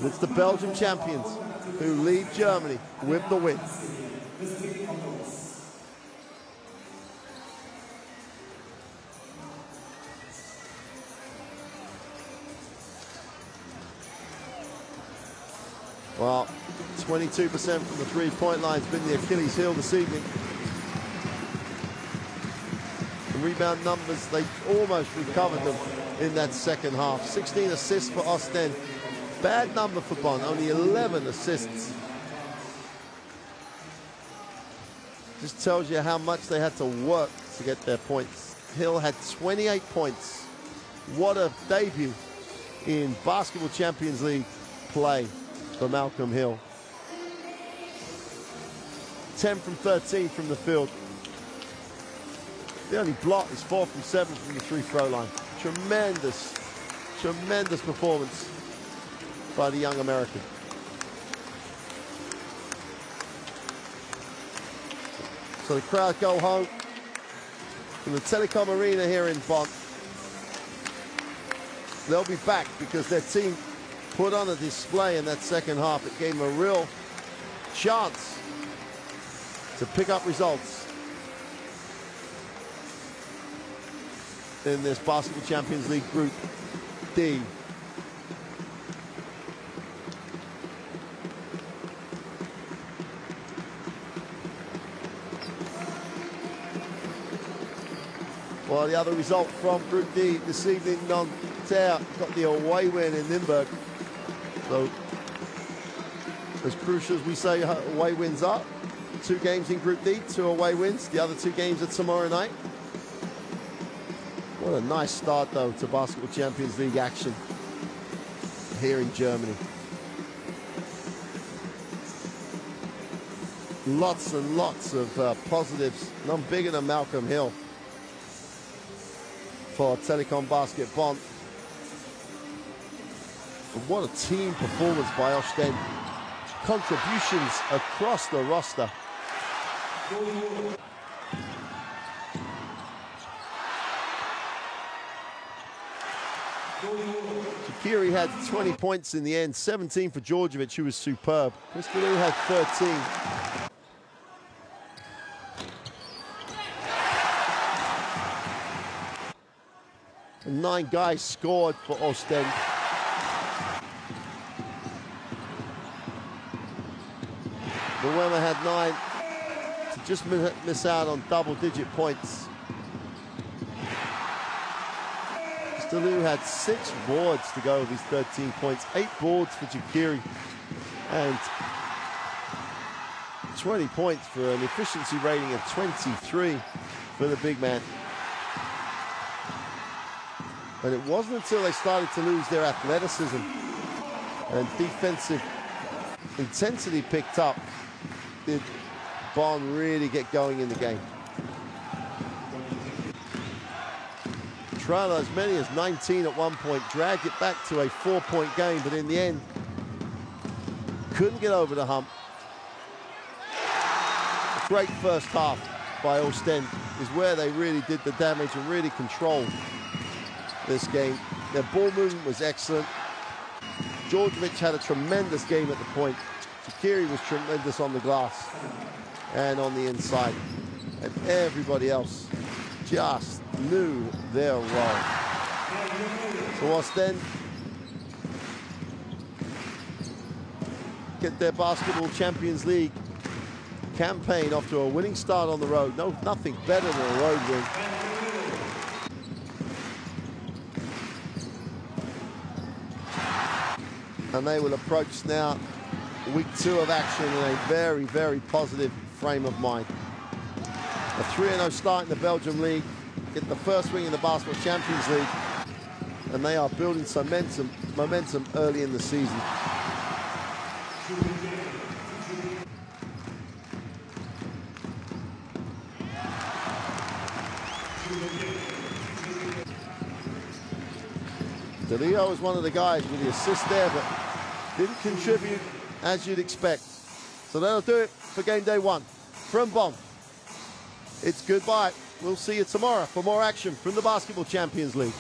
It's the Belgian champions who leave Germany with the win. Well, 22% from the three-point line has been the Achilles heel this evening. The rebound numbers, they almost recovered them in that second half. 16 assists for Oostende. Bad number for Bonn, only 11 assists. Just tells you how much they had to work to get their points. Hill had 28 points. What a debut in Basketball Champions League play for Malcolm Hill. 10 from 13 from the field. The only block is 4 from 7 from the free-throw line. Tremendous, tremendous performance by the young American. So the crowd go home from the Telekom Arena here in Bonn. They'll be back because their team put on a display in that second half. It gave them a real chance to pick up results in this Basketball Champions League Group D. Well, the other result from Group D this evening, Nanterre got the away win in Nuremberg. So, as crucial as we say away wins are, 2 games in Group D, 2 away wins. The other 2 games are tomorrow night. What a nice start, though, to Basketball Champions League action here in Germany. Lots and lots of positives, none bigger than Malcolm Hill for Telekom Baskets Bonn. And what a team performance by Oostende. Contributions across the roster. Shaqiri had 20 points in the end, 17 for Djordjevic, who was superb. Christodoulou had 13. And 9 guys scored for Oostende. Moema had 9 to just miss out on double-digit points. Christodoulou had 6 boards to go with his 13 points, 8 boards for Shaqiri, and 20 points for an efficiency rating of 23 for the big man. And it wasn't until they started to lose their athleticism and defensive intensity picked up did Bonn really get going in the game. Trail as many as 19 at one point, dragged it back to a 4-point game, but in the end, couldn't get over the hump. A great first half by Oostende is where they really did the damage and really controlled this game. Their ball movement was excellent. Djordjevic had a tremendous game at the point. Shaqiri was tremendous on the glass and on the inside. And everybody else just knew their role. Oostende get their Basketball Champions League campaign off to a winning start on the road. Nothing better than a road win. And they will approach now week 2 of action in a very, very positive frame of mind. A 3-0 start in the Belgium League, get the first win in the Basketball Champions League, and they are building some momentum early in the season. DeLeo was one of the guys with the assist there, but didn't contribute as you'd expect. So that'll do it for game day 1. From Bonn, it's goodbye. We'll see you tomorrow for more action from the Basketball Champions League.